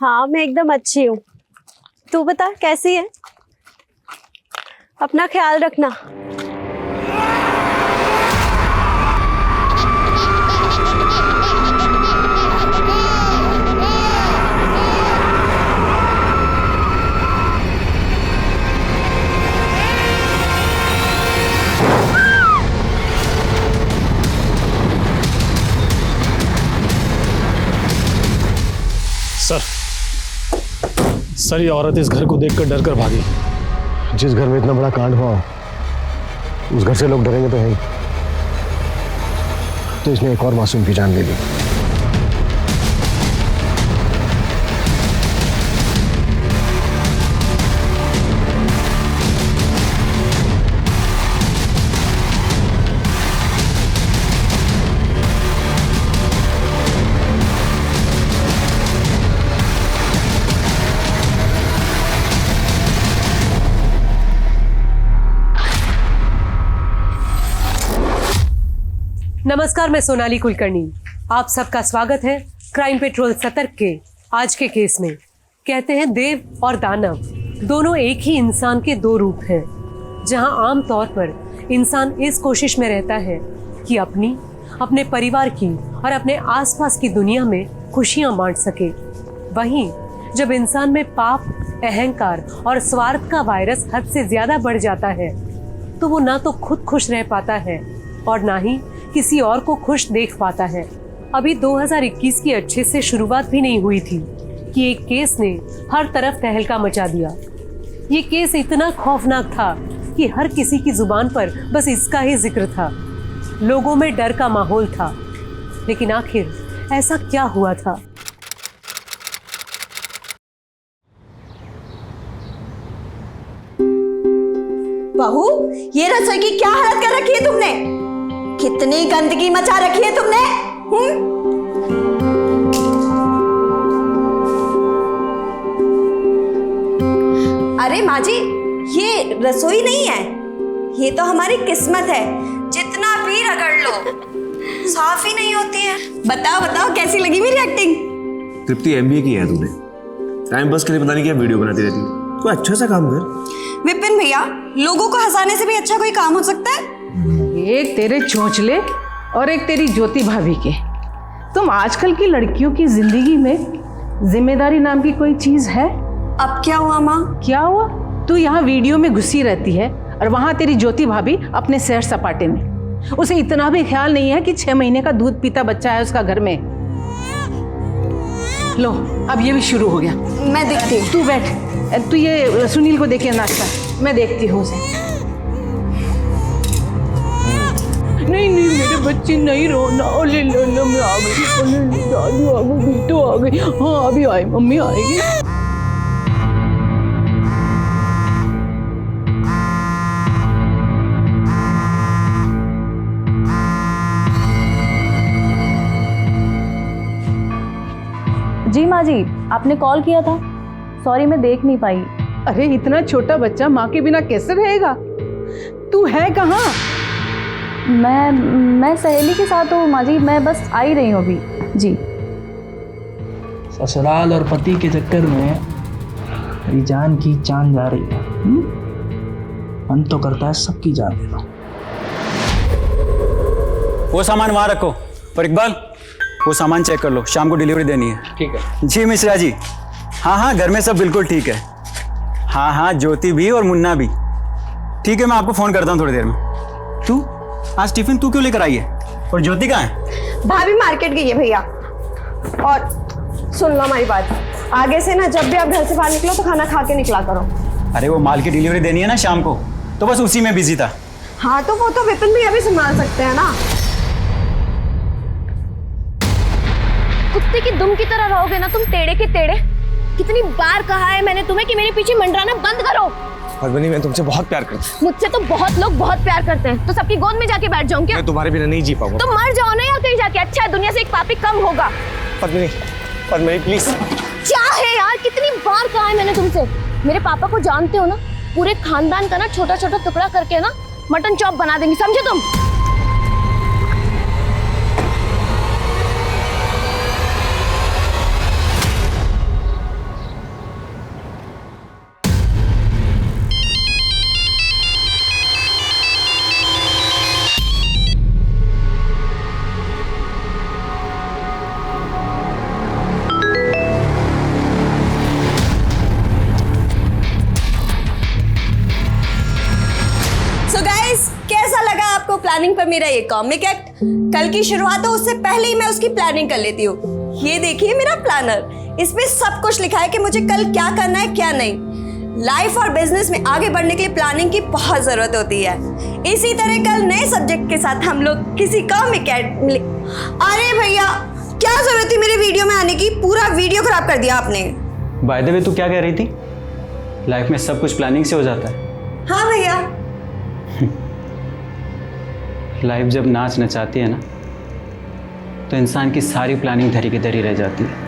हाँ मैं एकदम अच्छी हूँ। तू बता कैसी है? अपना ख्याल रखना। सर ये औरत इस घर को देखकर डर कर भागी। जिस घर में इतना बड़ा कांड हुआ उस घर से लोग डरेंगे तो है ही। तो इसने एक और मासूम की जान ले ली। नमस्कार, मैं सोनाली कुलकर्णी। आप सबका स्वागत है क्राइम पेट्रोल सतर्क के आज के केस में। कहते हैं देव और दानव दोनों एक ही इंसान के दो रूप हैं। जहां आम तौर पर इंसान इस कोशिश में रहता है कि अपने परिवार की और अपने आसपास की दुनिया में खुशियां बांट सके, वहीं जब इंसान में पाप, अहंकार और स्वार्थ का वायरस हद से ज्यादा बढ़ जाता है तो वो ना तो खुद खुश रह पाता है और ना ही किसी और को खुश देख पाता है। अभी 2021 की अच्छे से शुरुआत भी नहीं हुई थी कि एक केस ने हर तरफ तहलका मचा दिया। ये केस इतना खौफनाक था कि हर किसी की जुबान पर बस इसका ही जिक्र था। लोगों में डर का माहौल था, लेकिन आखिर ऐसा क्या हुआ था? बहू, ये रसोई की क्या हालत कर रखी है तुमने? कितनी गंदगी मचा रखी है तुमने? अरे माँ जी, ये रसोई नहीं है, ये तो हमारी किस्मत है। जितना भी रगड़ लो साफ ही नहीं होती है। बताओ बताओ कैसी लगी मेरी एक्टिंग? तृप्ति एमबीए की है तूने, टाइम पास के लिए पता नहीं क्या वीडियो बनाती रहती है। तो अच्छा सा काम कर। विपिन भैया, लोगों को हंसाने से भी अच्छा कोई काम हो सकता है? एक तेरे चोंचले और एक तेरी ज्योति भाभी के। तुम आजकल की लड़कियों की जिंदगी में जिम्मेदारी नाम की कोई चीज है? अब क्या हुआ माँ? क्या हुआ? तू यहाँ वीडियो में घुसी रहती है और वहां तेरी ज्योति भाभी अपने सैर सपाटे में। उसे इतना भी ख्याल नहीं है कि 6 महीने का दूध पीता बच्चा है उसका घर में। लो, अब ये भी शुरू हो गया। मैं देखती हूँ। तू बैठ, तू ये सुनील को देखे नाश्ता, मैं देखती हूँ उसे। नहीं नहीं मेरे बच्चे नहीं रोना। ओले लो, मैं आ गई। ओले दादू आ गई, तो आ गई। हाँ अभी आई, मम्मी आएगी। जी माँ जी, आपने कॉल किया था। सॉरी मैं देख नहीं पाई। अरे इतना छोटा बच्चा माँ के बिना कैसे रहेगा? तू है कहाँ? मैं सहेली के साथ हूँ माँ जी, मैं बस आ ही रही हूँ अभी। जी। ससुराल और पति के चक्कर में मेरी जान की जान जा रही है। मन तो करता है सबकी जान दे दो। वो सामान वहां रखो और इकबाल वो सामान चेक कर लो, शाम को डिलीवरी देनी है। ठीक है जी मिश्रा जी। हाँ घर में सब बिल्कुल ठीक है। हाँ ज्योति भी और मुन्ना भी ठीक है। मैं आपको फोन करता हूँ थोड़ी देर में। तू आज टिफिन तू क्यों लेकर आई है? और ज्योति कहाँ है? भाभी मार्केट गई है भैया। और सुन लो हमारी बात, आगे से ना जब भी आप घर से बाहर निकलो तो खाना खा के निकला करो। अरे वो माल की डिलीवरी देनी है ना शाम को, तो बस उसी में बिजी था। हाँ तो वो तो विपिन भैया भी संभाल सकते हैं ना। कुत्ते की दुम की तरह रहोगे ना तुम, टेढ़े के टेढ़े। कितनी बार कहा है मैंने तुम्हें कि मेरे पीछे मंडराना बंद करो। पद्मिनी, मैं तुमसे बहुत प्यार करता हूँ। मुझसे तो बहुत लोग बहुत प्यार करते हैं, तो सबकी गोद में जाके बैठ जाऊं क्या? मैं तुम्हारे बिना नहीं जी पाऊंगा। तो मर जाओ ना यार कहीं जाके। अच्छा है, दुनिया से एक पापी कम होगा। पद्मिनी प्लीज। क्या है यार, कितनी बार कहा है मैंने तुमसे। मेरे पापा को जानते हो ना, पूरे खानदान का ना छोटा छोटा टुकड़ा करके ना मटन चॉप बना देंगी, समझे तुम? प्लानिंग पर मेरा ये कॉमिक एक्ट। कल की शुरुआत हो उससे पहले ही मैं उसकी प्लानिंग कर लेती हूँ। ये देखिए मेरा प्लानर, इसमें सब कुछ लिखा है कि मुझे कल क्या करना है क्या नहीं। लाइफ और बिजनेस में आगे बढ़ने के लिए प्लानिंग की बहुत जरूरत होती है। इसी तरह कल नए सब्जेक्ट के साथ हम लोग किसी कॉमिक एक्ट में। अरे भैया, क्या जरूरत थी मेरे वीडियो में आने की? पूरा वीडियो खराब कर दिया आपने। बाय द वे, तू क्या कह रही थी? लाइफ में सब कुछ प्लानिंग से हो जाता है। हाँ भैया। लाइफ जब नाच नचाती है ना, तो इंसान की सारी प्लानिंग धरी की धरी रह जाती है।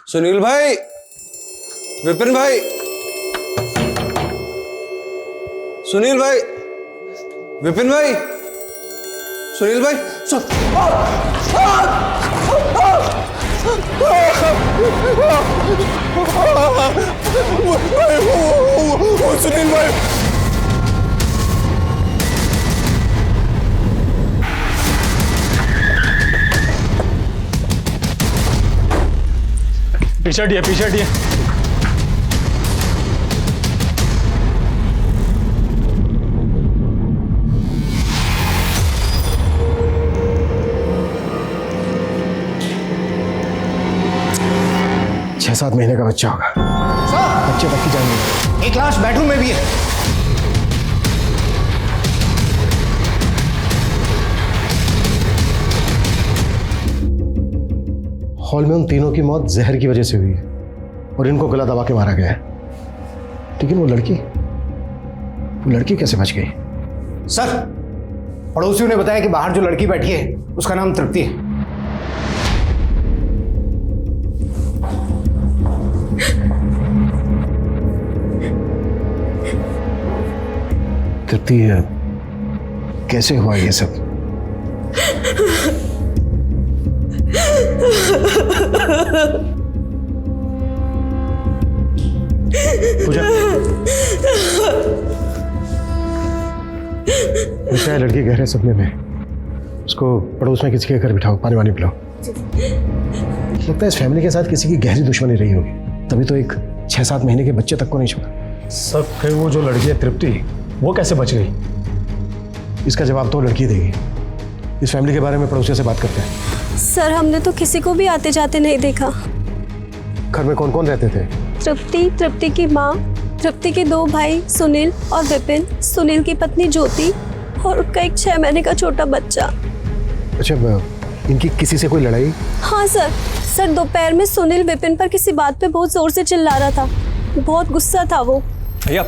सुनील भाई, विपिन भाई, सुनील भाई, विपिन भाई, सुनील भाई, सुनील भाई। पीछे हटिए, पीछे हटिए। छह 7 महीने का बच्चा होगा। बच्चे तक की जान। एक लाश बेडरूम में भी है। हॉल में उन तीनों की मौत जहर की वजह से हुई है और इनको गला दबा के मारा गया है। लेकिन वो लड़की कैसे बच गई? सर, पड़ोसियों ने बताया कि बाहर जो लड़की बैठी है उसका नाम तृप्ति है। तृप्ति, कैसे हुआ ये सब? पूजा, है लड़की गहरे सपने में। उसको पड़ोस में किसी के घर बिठाओ, पानी वानी पिलाओ। लगता है इस फैमिली के साथ किसी की गहरी दुश्मनी रही होगी, तभी तो एक 6-7 महीने के बच्चे तक को नहीं छोड़ा। सर, फिर वो जो लड़की है तृप्ति, वो कैसे बच गई? इसका जवाब तो लड़की देगी। इस फैमिली के बारे में पड़ोसियों से बात करते हैं। सर, हमने तो किसी को भी आते जाते नहीं देखा। घर में कौन कौन रहते थे? तृप्ति, तृप्ति की माँ, तृप्ति के 2 भाई सुनील और विपिन, सुनील की पत्नी ज्योति और उनका एक 6 महीने का छोटा बच्चा। अच्छा, इनकी किसी से कोई लड़ाई? हाँ सर, दोपहर में सुनील विपिन पर किसी बात पे बहुत जोर से चिल्ला रहा था। बहुत गुस्सा था वो। भैया,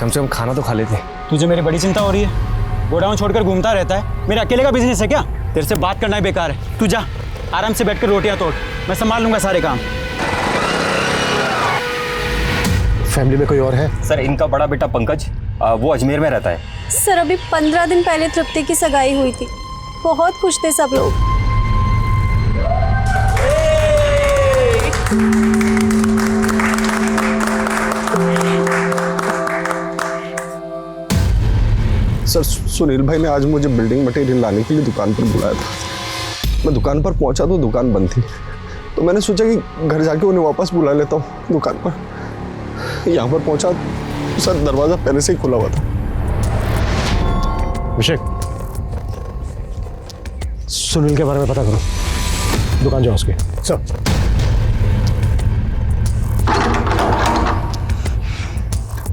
कम से कम खाना तो खा लेते। तुझे मेरी बड़ी चिंता हो रही है? गोडाउन छोड़कर घूमता रहता है। मेरे अकेले का बिजनेस है क्या? तेरे से बात करना ही बेकार है। तू जा, आराम से बैठकर रोटियां तोड़, मैं संभाल लूंगा सारे काम। फैमिली में कोई और है? सर, इनका बड़ा बेटा पंकज, वो अजमेर में रहता है। सर, अभी 15 दिन पहले तृप्ति की सगाई हुई थी। बहुत खुश थे सब लोग। सर, सुनील भाई ने आज मुझे बिल्डिंग मटेरियल लाने के लिए दुकान पर बुलाया था। मैं दुकान पर पहुंचा तो दुकान बंद थी, तो मैंने सोचा कि घर जाके उन्हें वापस बुला लेता हूँ दुकान पर। यहाँ पर पहुंचा तो सर दरवाजा पहले से ही खुला हुआ था। अभिषेक, सुनील के बारे में पता करो, दुकान जाओ उसके। सब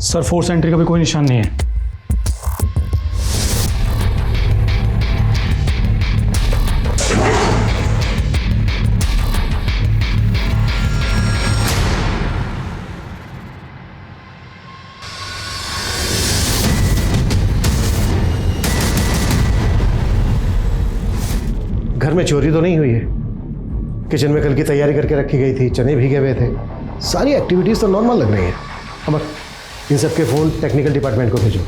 सर, फोर्स एंट्री का भी कोई निशान नहीं है। घर में चोरी तो नहीं हुई है? किचन में कल की तैयारी करके रखी गई थी, चने भीगे हुए थे, सारी एक्टिविटीज तो नॉर्मल लग रही है। अमर, इन सबके फ़ोन टेक्निकल डिपार्टमेंट को भेजो।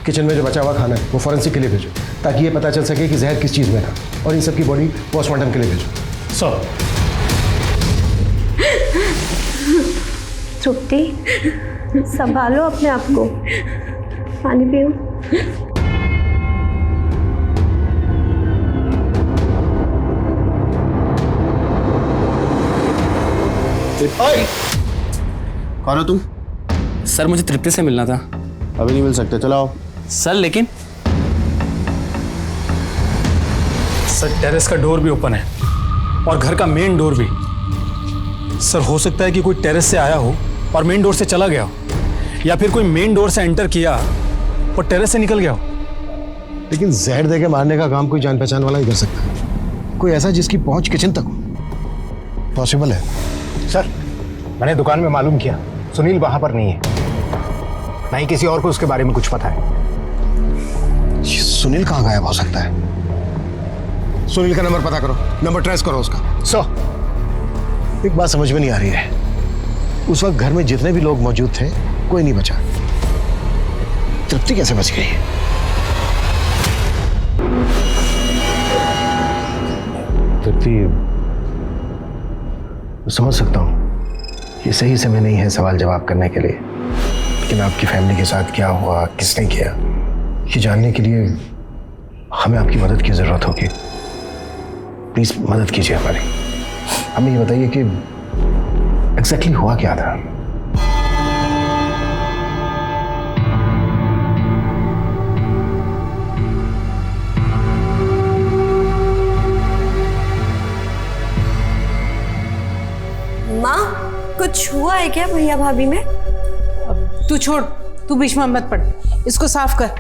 किचन में जो बचा हुआ खाना है वो फॉरेंसिक के लिए भेजो, ताकि ये पता चल सके कि जहर किस चीज़ में था। और इन सब की बॉडी पोस्टमार्टम के लिए भेजो। सर, तृप्ति, संभालो अपने आप को। पानी पियो। कौन हो तुम? सर मुझे तृप्ति से मिलना था। अभी नहीं मिल सकते, चलो आओ। सर लेकिन सर टेरेस का डोर भी ओपन है और घर का मेन डोर भी। सर हो सकता है कि कोई टेरेस से आया हो और मेन डोर से चला गया हो, या फिर कोई मेन डोर से एंटर किया और टेरेस से निकल गया हो। लेकिन जहर देके मारने का काम कोई जान पहचान वाला ही कर सकता है, कोई ऐसा जिसकी पहुंच किचन तक हो। पॉसिबल है? सर, मैंने दुकान में मालूम किया, सुनील वहां पर नहीं है, ना ही किसी और को उसके बारे में कुछ पता है। सुनील कहाँ गायब हो सकता है? सुनील का नंबर पता करो, नंबर ट्रेस करो उसका। एक बात समझ में नहीं आ रही है, उस वक्त घर में जितने भी लोग मौजूद थे कोई नहीं बचा, तृप्ति कैसे बच गई? तृप्ति, समझ सकता हूं ये सही समय नहीं है सवाल जवाब करने के लिए, लेकिन आपकी फैमिली के साथ क्या हुआ, किसने किया, ये जानने के लिए हमें आपकी मदद की जरूरत होगी। प्लीज मदद कीजिए हमारी। हमें ये बताइए कि एग्जैक्टली हुआ क्या था? माँ, कुछ हुआ है क्या भैया भाभी में? तू छोड़, तू बीच में मत पड़, इसको साफ कर,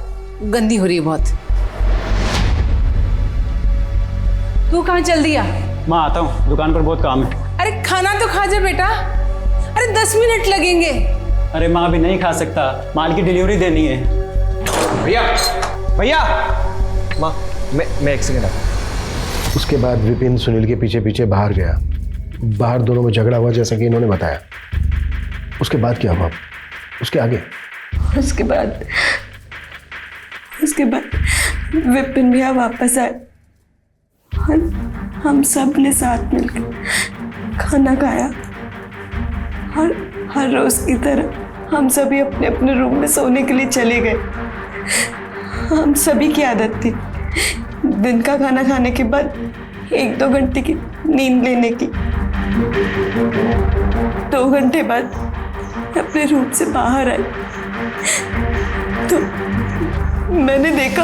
गंदी हो रही है बहुत। तू कहाँ चल दिया? मैं आता हूँ, दुकान पर बहुत काम है। अरे खाना तो खा जा बेटा, अरे 10 मिनट लगेंगे। अरे माँ अभी नहीं खा सकता, माल की डिलीवरी देनी है। भैया, भैया, माँ मैं एक सेकंड। उसके बाद विपिन सुनील के पीछे पीछे बाहर गया, बाहर दोनों में झगड़ा हुआ जैसा कि इन्होंने बताया। उसके बाद क्या हुआ? उसके आगे? उसके बाद विपिन भैया वापस आए और हम सब ने साथ मिलकर खाना खाया और हर रोज की तरह हम सभी अपने अपने रूम में सोने के लिए चले गए। हम सभी की आदत थी दिन का खाना खाने के बाद 1-2 घंटे की नींद लेने की। 2 घंटे बाद अपने रूम से बाहर आई तो मैंने देखा।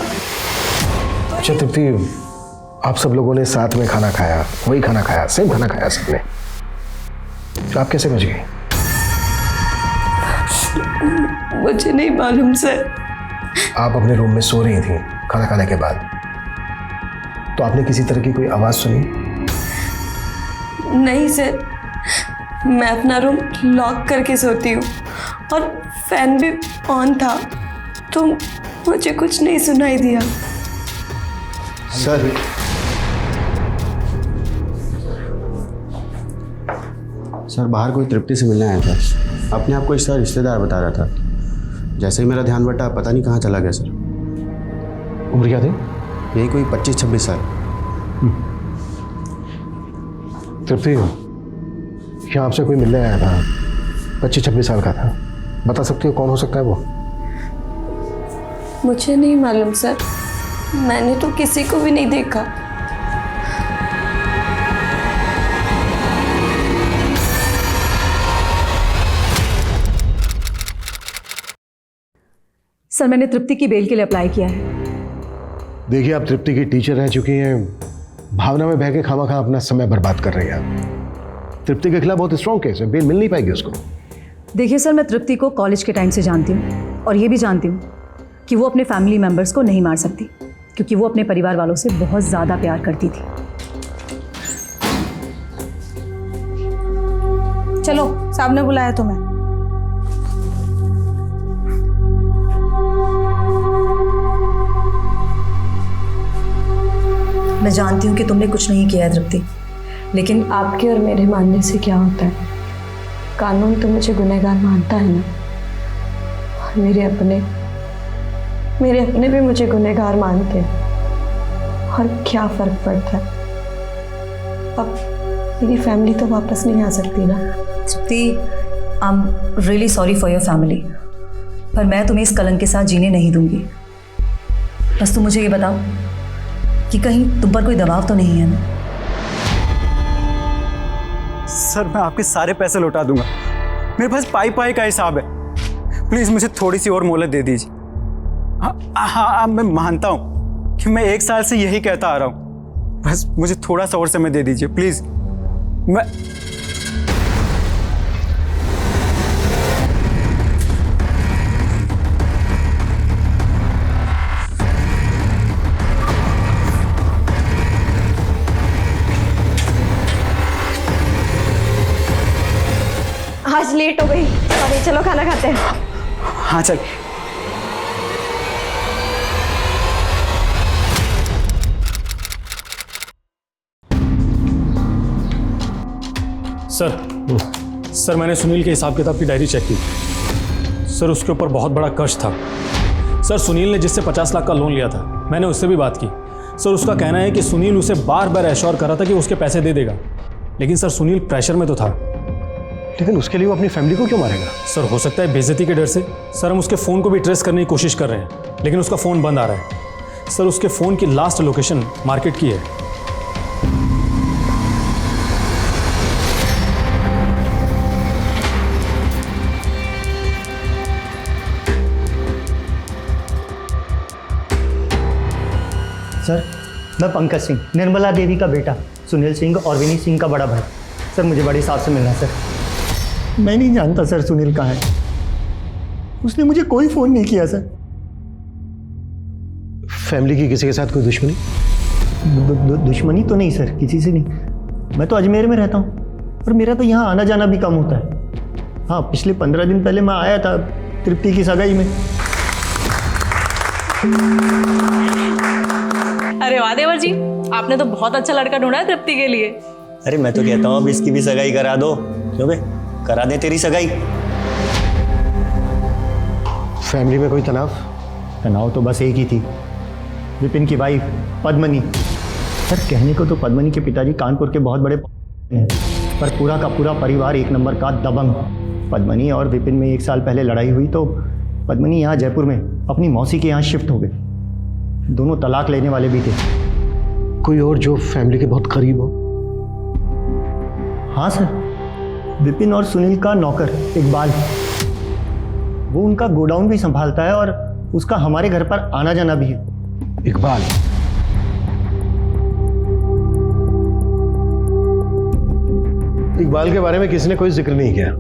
अच्छा तृप्ति, आप सब लोगों ने साथ में खाना खाया, वही खाना खाया, सेम खाना खाया सबने, तो आप कैसे बच गए? मुझे नहीं मालूम सर। आप अपने रूम में सो रही थी खाना खाने के बाद, तो आपने किसी तरह की कोई आवाज सुनी? नहीं सर, मैं अपना रूम लॉक करके सोती हूँ और फैन भी ऑन था, तो मुझे कुछ नहीं सुनाई दिया। सर, बाहर कोई तृप्ति से मिलने आया था, अपने आप को इसका रिश्तेदार बता रहा था। जैसे ही मेरा ध्यान बटा, पता नहीं कहाँ चला गया सर। उम्र क्या थी? यही कोई 25-26 साल। तृप्ति, क्या आपसे कोई मिलने आया था, 25-26 साल का था, बता सकते हो कौन हो सकता है वो? मुझे नहीं मालूम सर, मैंने तो किसी को भी नहीं देखा। सर मैंने तृप्ति की बेल के लिए अप्लाई किया है। देखिए, आप तृप्ति की टीचर रह चुकी हैं, भावना में बह के खामखा अपना समय बर्बाद कर रही हैं आप। तृप्ति के खिलाफ बहुत स्ट्रॉन्ग केस है, बेल मिल नहीं पाएगी उसको। देखिए सर, मैं तृप्ति को कॉलेज के टाइम से जानती हूँ और ये भी जानती हूँ कि वो अपने फैमिली मेम्बर्स को नहीं मार सकती, क्योंकि वो अपने परिवार वालों से बहुत ज़्यादा प्यार करती थी। चलो, साहब ने बुलाया तुम्हें। मैं जानती हूँ कि तुमने कुछ नहीं किया है तृप्ति, लेकिन आपके और मेरे मानने से क्या होता है? कानून तो मुझे गुनहगार मानता है ना, और मेरे अपने भी मुझे गुनहगार मानते हैं, और क्या फर्क पड़ता है? मेरी फैमिली तो वापस नहीं आ सकती ना। Tripti, I am really sorry for your family, पर मैं तुम्हें इस कलंक के साथ जीने नहीं दूंगी। बस तुम मुझे ये बताओ कि कहीं तुम पर कोई दबाव तो नहीं है ना? सर मैं आपके सारे पैसे लौटा दूंगा, मेरे पास पाई पाई का हिसाब है। प्लीज़ मुझे थोड़ी सी और मोहलत दे दीजिए। हाँ, मैं मानता हूँ कि मैं 1 साल से यही कहता आ रहा हूँ, बस मुझे थोड़ा सा और समय दे दीजिए प्लीज़। मैं आज लेट हो गई, अरे चलो खाना खाते हैं। हाँ चल। सर मैंने सुनील के हिसाब किताब की डायरी चेक की। सर उसके ऊपर बहुत बड़ा कर्ज था। सर सुनील ने जिससे 50 लाख का लोन लिया था, मैंने उससे भी बात की। सर उसका कहना है कि सुनील उसे बार बार एश्योर कर रहा था कि उसके पैसे दे देगा, लेकिन सर सुनील प्रेशर में तो था। लेकिन उसके लिए वो अपनी फैमिली को क्यों मारेगा? सर हो सकता है बेइज्जती के डर से। सर हम उसके फ़ोन को भी ट्रेस करने की कोशिश कर रहे हैं, लेकिन उसका फ़ोन बंद आ रहा है। सर उसके फ़ोन की लास्ट लोकेशन मार्केट की है। सर मैं पंकज सिंह, निर्मला देवी का बेटा, सुनील सिंह और विनी सिंह का बड़ा भाई। सर मुझे बड़ी साहब से मिलना है सर। मैं नहीं जानता सर सुनील कहाँ है, उसने मुझे कोई फ़ोन नहीं किया सर। फैमिली की किसी के साथ कोई दुश्मनी? दुश्मनी तो नहीं सर, किसी से नहीं। मैं तो अजमेर में रहता हूँ और मेरा तो यहाँ आना जाना भी कम होता है। हाँ, पिछले 15 दिन पहले मैं आया था तृप्ति की सगाई में। अरे वाह देवर जी, आपने तो बहुत अच्छा लड़का ढूंढा है तृप्ति के लिए। अरे मैं तो कहता हूँ अब इसकी भी सगाई करा दो। क्यों बे, करा दे तेरी सगाई। फैमिली में कोई तनाव? तनाव तो बस एक ही थी, विपिन की वाइफ पद्मनी। सर कहने को तो पद्मनी के पिताजी कानपुर के बहुत बड़े हैं, पर पूरा का पूरा परिवार एक नंबर का दबंग। पद्मनी और विपिन में 1 साल पहले लड़ाई हुई तो पद्मनी यहाँ जयपुर में अपनी मौसी के यहाँ शिफ्ट हो गए। दोनों तलाक लेने वाले भी थे। कोई और जो फैमिली के बहुत करीब हो? हाँ सर, विपिन और सुनील का नौकर इकबाल, वो उनका गोडाउन भी संभालता है और उसका हमारे घर पर आना जाना भी है। इकबाल? इकबाल के बारे में किसी ने कोई जिक्र नहीं किया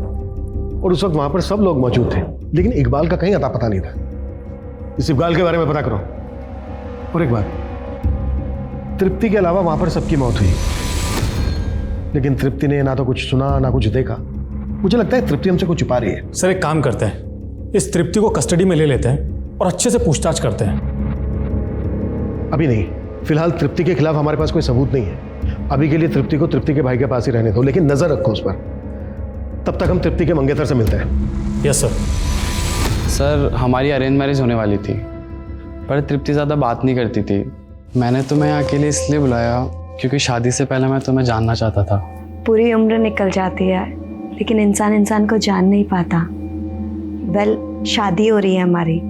और उस वक्त वहां पर सब लोग मौजूद थे, लेकिन इकबाल का कहीं अता पता नहीं था। इस इकबाल के बारे में पता करो। और एक बात, तृप्ति के अलावा वहां पर सबकी मौत हुई, लेकिन तृप्ति ने ना तो कुछ सुना ना कुछ देखा। मुझे लगता है तृप्ति हमसे कुछ छुपा रही है। सर एक काम करते हैं, इस तृप्ति को कस्टडी में ले लेते हैं और अच्छे से पूछताछ करते हैं। अभी नहीं, फिलहाल तृप्ति के खिलाफ हमारे पास कोई सबूत नहीं है। अभी के लिए तृप्ति को तृप्ति के भाई के पास ही रहने दो, लेकिन नजर रखो उस पर। तब तक हम तृप्ति के मंगेतर से मिलते हैं। Yes sir. सर हमारी अरेंज मैरिज होने वाली थी, पर तृप्ति ज़्यादा बात नहीं करती थी। मैंने तुम्हें यहाँ के लिए इसलिए बुलाया क्योंकि शादी से पहले मैं तुम्हें जानना चाहता था। पूरी उम्र निकल जाती है, लेकिन इंसान को जान नहीं पाता। वेल, शादी हो रही है हमारी,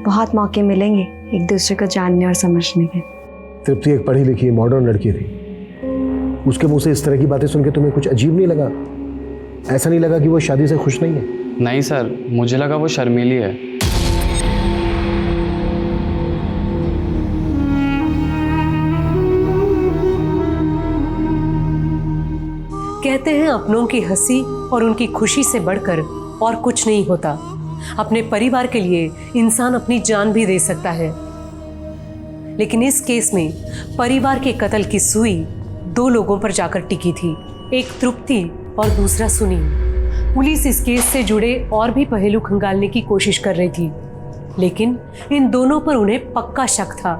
बहुत मौके मिलेंगे एक दूसरे को जानने और समझने के। तृप्ति एक पढ़ी लिखी मॉडर्न लड़की थी, उसके मुंह से इस तरह की बातें सुन के तुम्हें कुछ अजीब नहीं लगा? ऐसा नहीं लगा कि वो शादी से खुश नहीं है? नहीं सर, मुझे लगा वो शर्मीली है। कहते हैं अपनों की हंसी और उनकी खुशी से बढ़कर और कुछ नहीं होता। अपने परिवार के लिए इंसान अपनी जान भी दे सकता है, लेकिन इस केस में परिवार के कत्ल की सुई 2 लोगों पर जाकर टिकी थी, एक तृप्ति और दूसरा सुनील। पुलिस इस केस से जुड़े और भी पहलू खंगालने की कोशिश कर रही थी, लेकिन इन दोनों पर उन्हें पक्का शक था।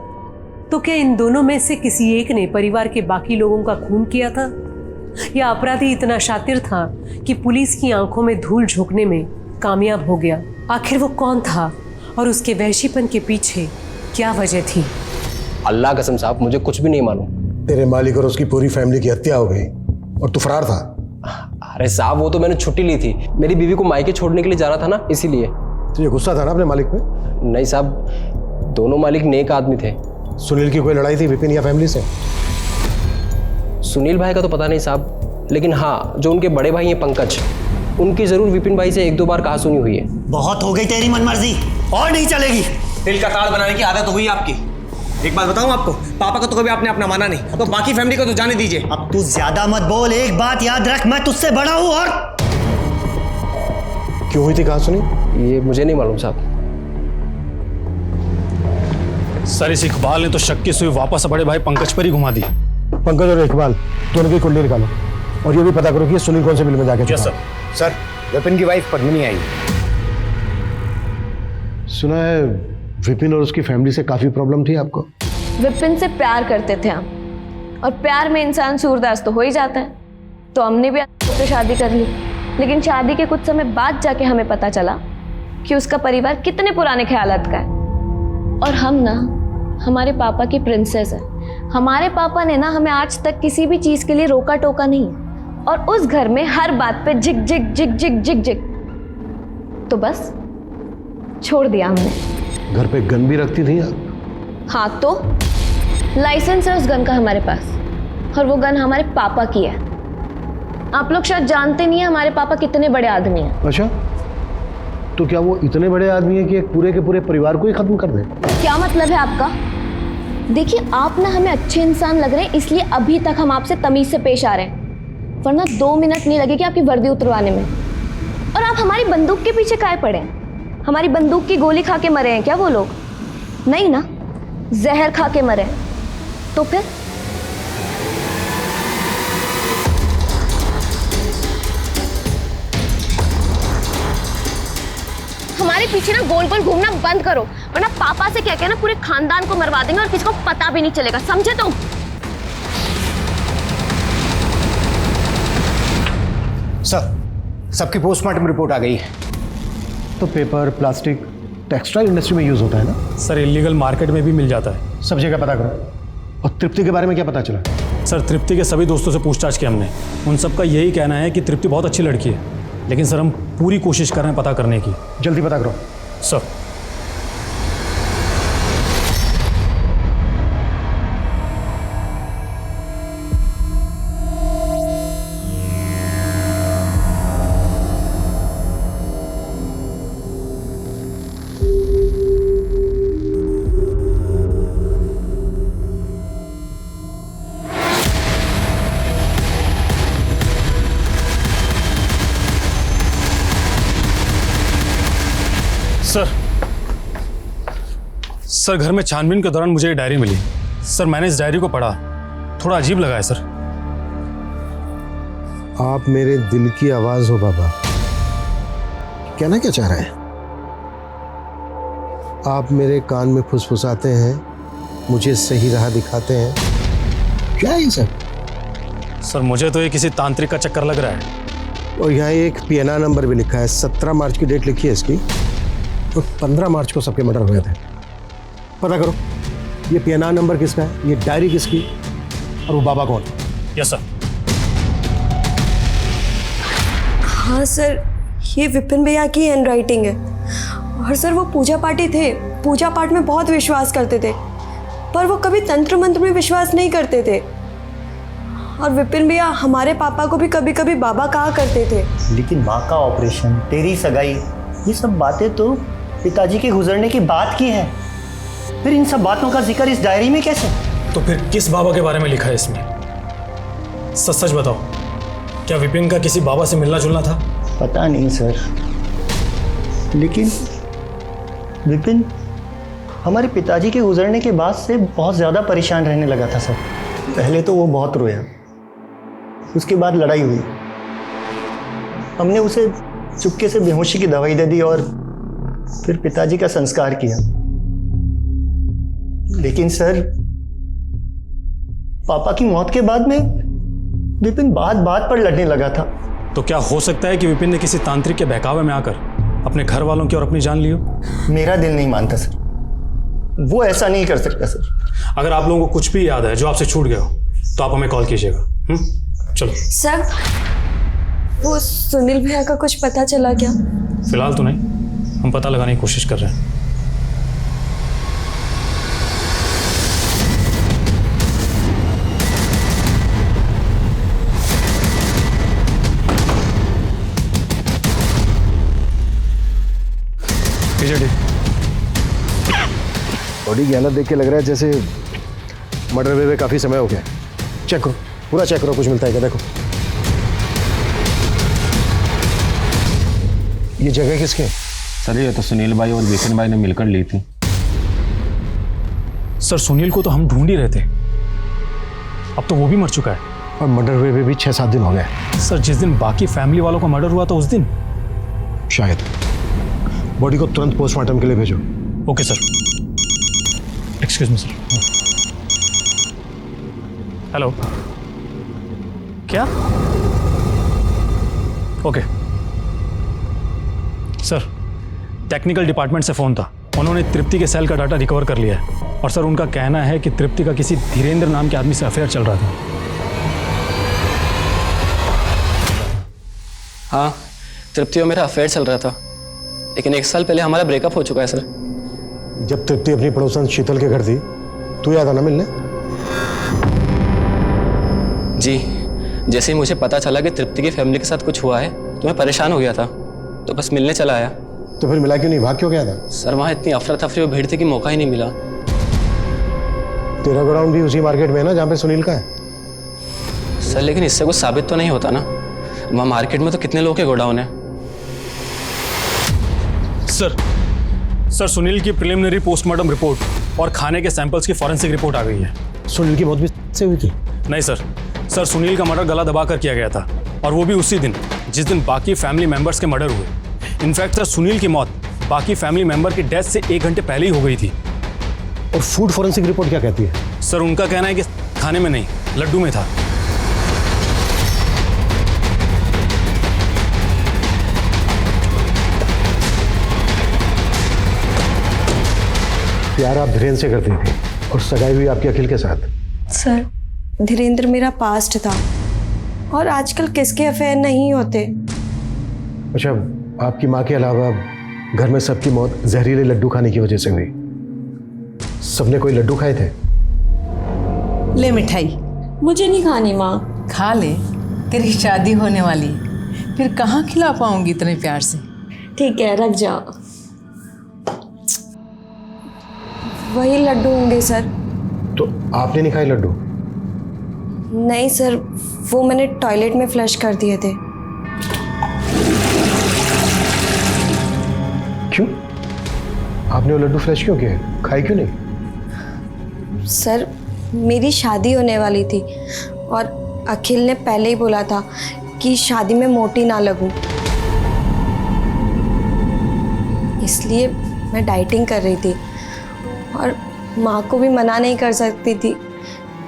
तो क्या इन दोनों में से किसी एक ने परिवार के बाकी लोगों का खून किया था, या अपराधी इतना शातिर था कि पुलिस की आंखों में धूल झोंकने में कामयाब हो गया? आखिर वो कौन था और उसके वहशीपन के पीछे क्या वजह थी? अल्लाह कसम साहब, मुझे कुछ भी नहीं मालूम। तेरे मालिक और उसकी पूरी फैमिली की हत्या हो गई, और तू फरार था। अरे साहब वो तो मैंने छुट्टी ली थी, मेरी बीवी को मायके छोड़ने के लिए जाना था ना, इसीलिए। तुझे गुस्सा था ना अपने मालिक पे? नहीं साहब, दोनों मालिक नेक आदमी थे। सुनील की कोई लड़ाई थी विपिन या फैमिली से? सुनील भाई का तो पता नहीं साहब, लेकिन हाँ जो उनके बड़े भाई हैं पंकज, उनकी जरूर विपिन भाई से 1-2 बार कहा सुनी हुई है। बहुत हो गई तेरी मनमर्जी, और नहीं चलेगी। दिल का ताड़ बनाने की आदत हो गई आपकी। एक बात बताऊं आपको, पापा को तो कभी आपने अपना माना नहीं, तो बाकी फैमिली को तो जाने दीजिए। अब तू ज्यादा मत बोल, एक बात याद रख, मैं तुझसे बड़ा हूं। और क्यों हुई थी कहा सुनी? ये मुझे नहीं मालूम साहब। सर इस इकबाल ने तो शक की सुई वापस बड़े भाई पंकज पर ही घुमा दी। पंकज और इकबाल दोनों की कुंडली निकालो और ये भी पता करो कि सुनील कौन से बिल में जाके यस सर। सर विपिन की वाइफ पद्मिनी आई। सुना है विपिन और उसकी फैमिली से काफी प्रॉब्लम थी आपको? विपिन से प्यार करते थे हम, और प्यार में इंसान सूरदास तो हो ही जाता है, तो हमने भी उससे शादी कर ली। लेकिन शादी के कुछ समय बाद जाके हमें पता चला कि उसका परिवार कितने पुराने ख्यालात का है। और हम ना हमारे पापा की प्रिंसेस है। हमारे पापा ने ना हमें आज तक किसी भी चीज़ के लिए रोका टोका नहीं, और उस घर में हर बात पे झिक झिक झिक झिक झिक झिक, तो बस छोड़ दिया हमने। घर पे गन भी रखती थी आप? हाँ तो लाइसेंस है उस गन का हमारे पास, और वो गन हमारे पापा की है। आप लोग शायद जानते नहीं है हमारे पापा कितने बड़े आदमी हैं। अच्छा, तो क्या वो इतने बड़े आदमी हैं कि एक पूरे के पूरे परिवार को ही खत्म कर दे? क्या मतलब है आपका? देखिए आप ना हमें अच्छे इंसान लग रहे हैं, इसलिए अभी तक हम आपसे तमीज से पेश आ रहे हैं, वरना 2 मिनट नहीं लगेगी आपकी वर्दी उतरवाने में। और आप हमारी बंदूक के पीछे काहे पड़े हैं? हमारी बंदूक की गोली खा के मरे हैं क्या वो लोग? नहीं ना, जहर खा के मरे। तो फिर हमारे पीछे ना गोल गोल घूमना बंद करो, वरना पापा से कह के ना पूरे खानदान को मरवा देंगे और किसी को पता भी नहीं चलेगा, समझे तुम? सर सबकी पोस्टमार्टम रिपोर्ट आ गई है। तो पेपर, प्लास्टिक, टेक्सटाइल इंडस्ट्री में यूज होता है ना? सर इलीगल मार्केट में भी मिल जाता है। सब जगह पता करो। और तृप्ति के बारे में क्या पता चला? सर तृप्ति के सभी दोस्तों से पूछताछ की हमने, उन सबका यही कहना है कि तृप्ति बहुत अच्छी लड़की है, लेकिन सर हम पूरी कोशिश कर रहे हैं पता करने की। जल्दी पता करो सर। सर घर में छानबीन के दौरान मुझे ये डायरी मिली। सर मैंने इस डायरी को पढ़ा, थोड़ा अजीब लगा है सर। आप मेरे दिल की आवाज हो बाबा। कहना क्या चाह रहे हैं? आप मेरे कान में फुसफुसाते हैं, मुझे सही राह दिखाते हैं, क्या है ये सब? सर मुझे तो ये किसी तांत्रिक का चक्कर लग रहा है। और यहाँ एक PNR नंबर भी लिखा है, 17 मार्च की डेट लिखी है इसकी, तो 15 मार्च को सबके मर्डर हुए थे। पता करो ये PNR नंबर किसका है, ये डायरी किसकी, और वो बाबा कौन? Yes sir. हाँ सर, ये विपिन भैया की हैंड राइटिंग है। और सर वो पूजा पाठी थे, पूजा पाठ में बहुत विश्वास करते थे, पर वो कभी तंत्र मंत्र में विश्वास नहीं करते थे। और विपिन भैया हमारे पापा को भी कभी कभी बाबा कहा करते थे। लेकिन माँ का ऑपरेशन, तेरी सगाई, ये सब बातें तो पिताजी के गुजरने की बात की है। फिर इन सब बातों का जिक्र इस डायरी में कैसे? तो फिर किस बाबा के बारे में लिखा है इसमें? सच सच बताओ, क्या विपिन का किसी बाबा से मिलना जुलना था? पता नहीं सर, लेकिन विपिन हमारे पिताजी के गुजरने के बाद से बहुत ज़्यादा परेशान रहने लगा था सर। पहले तो वो बहुत रोया, उसके बाद लड़ाई हुई, हमने उसे चुपके से बेहोशी की दवाई दे दी और फिर पिताजी का संस्कार किया। लेकिन सर पापा की मौत के बाद में विपिन बात बात पर लड़ने लगा था। तो क्या हो सकता है कि विपिन ने किसी तांत्रिक के बहकावे में आकर अपने घर वालों की और अपनी जान ली हो? मेरा दिल नहीं मानता सर, वो ऐसा नहीं कर सकता सर। अगर आप लोगों को कुछ भी याद है जो आपसे छूट गया हो तो आप हमें कॉल कीजिएगा। चलो। सर, वो सुनील भैया का कुछ पता चला क्या? फिलहाल तो नहीं, हम पता लगाने की कोशिश कर रहे हैं। बॉडी की हालत देख के लग रहा है जैसे मर्डर हुए काफ़ी समय हो गया। चेक करो, पूरा चेक करो, कुछ मिलता है क्या? देखो ये जगह किसकी है? सर ये तो सुनील भाई और विपिन भाई ने मिलकर ली थी। सर सुनील को तो हम ढूंढ ही रहे थे, अब तो वो भी मर चुका है। और मर्डर हुए भी 6-7 दिन हो गए। सर जिस दिन बाकी फैमिली वालों का मर्डर हुआ था उस दिन शायद। बॉडी को तुरंत पोस्टमार्टम के लिए भेजो। Okay sir. Excuse me sir. Hello, क्या? ओके सर, टेक्निकल डिपार्टमेंट से फ़ोन था, उन्होंने तृप्ति के सेल का डाटा रिकवर कर लिया है और सर उनका कहना है कि तृप्ति का किसी धीरेन्द्र नाम के आदमी से अफेयर चल रहा था। हाँ, तृप्ति और मेरा अफेयर चल रहा था, लेकिन 1 साल पहले हमारा ब्रेकअप हो चुका है सर। जब तृप्ति अपनी पड़ोसन शीतल के घर थी, तू याद आना मिलने? जी, जैसे ही मुझे पता चला कि तृप्ति की फैमिली के साथ कुछ हुआ है तो मैं परेशान हो गया था, तो बस मिलने चला आया। तो फिर मिला क्यों नहीं? भाग क्यों गया था? सर वहाँ इतनी अफरा तफरी और भीड़ थी कि मौका ही नहीं मिला। तेरा गोडाउन भी उसी मार्केट में है ना जहाँ पे सुनील का है? सर लेकिन इससे कुछ साबित तो नहीं होता ना, वहाँ मार्केट में तो कितने लोगों के गोडाउन है। सर सुनील की प्रिलिमिनरी पोस्टमार्टम रिपोर्ट और खाने के सैंपल्स की फॉरेंसिक रिपोर्ट आ गई है। सुनील की मौत भी से हुई थी? नहीं सर सुनील का मर्डर गला दबाकर किया गया था, और वो भी उसी दिन जिस दिन बाकी फैमिली मेंबर्स के मर्डर हुए। इनफैक्ट सर सुनील की मौत बाकी फैमिली मेंबर की डेथ से 1 घंटे पहले ही हो गई थी। और फूड फॉरेंसिक रिपोर्ट क्या कहती है? सर उनका कहना है कि खाने में नहीं, लड्डू में था। प्यार आप धीरेन्द्र से करती थी और सगाई हुई आपकी अखिल के साथ। सर, धीरेन्द्र मेरा पास्ट था और आजकल किसके अफेयर नहीं होते। अच्छा, आपकी माँ के अलावा घर में सबकी मौत जहरीले लड्डू खाने की वजह से हुई। सबने कोई लड्डू खाए थे? ले मिठाई। मुझे नहीं खानी माँ। खा ले, तेरी शादी होने वाली, फिर कहाँ खिला पाऊंगी इतने प्यार से। ठीक है, रख जाओ। वही लड्डू होंगे सर। तो आपने नहीं खाए लड्डू? नहीं सर, वो मैंने टॉयलेट में फ्लश कर दिए थे। क्यों? आपने वो लड्डू फ्लश क्यों किए? खाए क्यों नहीं? सर मेरी शादी होने वाली थी और अखिल ने पहले ही बोला था कि शादी में मोटी ना लगूं, इसलिए मैं डाइटिंग कर रही थी और माँ को भी मना नहीं कर सकती थी,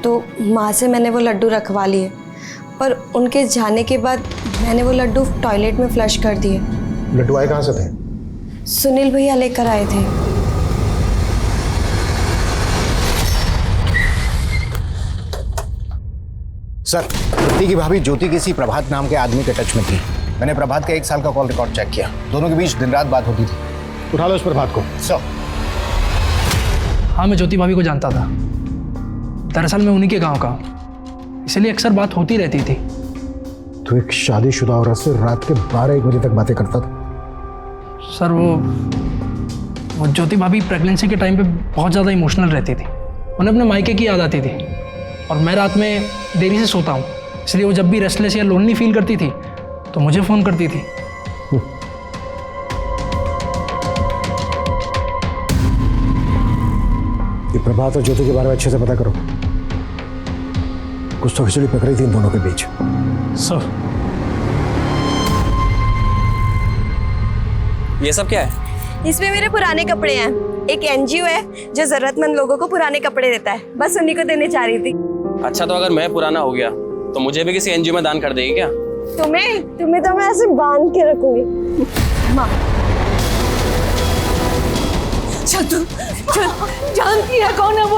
तो माँ से मैंने वो लड्डू रखवा लिए, पर उनके जाने के बाद मैंने वो लड्डू टॉयलेट में फ्लश कर दिए। लड्डू आए कहाँ से थे? सुनील भैया लेकर आए थे। सर, तृप्ति की भाभी ज्योति किसी प्रभात नाम के आदमी के टच में थी। मैंने प्रभात का 1 साल का कॉल रिकॉर्ड चेक किया, दोनों के बीच दिन रात बात होती थी। उठा लो उस प्रभात को। सर। हाँ, मैं ज्योति भाभी को जानता था। दरअसल मैं उन्हीं के गांव का, इसलिए अक्सर बात होती रहती थी। तो एक शादीशुदा औरत से रात के 12-1 बजे तक बातें करता था? सर वो ज्योति भाभी प्रेगनेंसी के टाइम पे बहुत ज़्यादा इमोशनल रहती थी, उन्हें अपने मायके की याद आती थी, और मैं रात में देरी से सोता हूँ, इसलिए वो जब भी रेस्टलेस या लोनली फील करती थी तो मुझे फ़ोन करती थी। ये प्रभात और ज्योति के बारे में अच्छे से पता करो, कुछ तो खिचड़ी पक रही थी इन दोनों के बीच। सर ये सब क्या है? इसमें मेरे पुराने कपड़े हैं। एक एनजीओ है जो जरूरतमंद लोगों को पुराने कपड़े देता है, बस उन्हीं को देने चाह रही थी। अच्छा, तो अगर मैं पुराना हो गया तो मुझे भी किसी एनजीओ में दान कर देगी क्या? तुम्हें तो मैं ऐसे बांध के रखूंगी। माँ चल तू चल, जानती है कौन है वो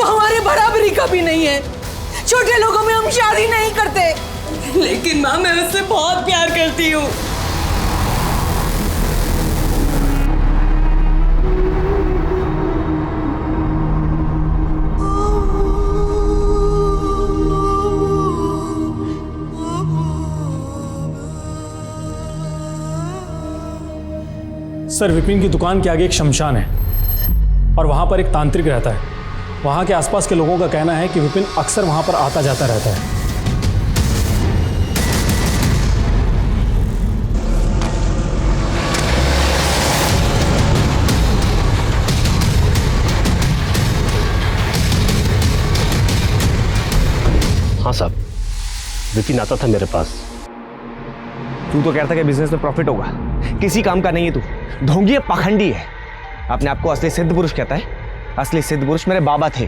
हमारे बराबरी का भी नहीं है। छोटे लोगों में हम शादी नहीं करते। लेकिन माँ मैं उससे बहुत प्यार करती हूँ। सर, विपिन की दुकान के आगे एक शमशान है और वहाँ पर एक तांत्रिक रहता है। वहाँ के आसपास के लोगों का कहना है कि विपिन अक्सर वहाँ पर आता जाता रहता है। हाँ साहब, विपिन आता था मेरे पास। तू तो कहता कि बिजनेस में प्रॉफिट होगा, किसी काम का नहीं है तू, ढोंगी है, पाखंडी है। अपने आप को असली सिद्ध पुरुष कहता है। असली सिद्ध पुरुष मेरे बाबा थे,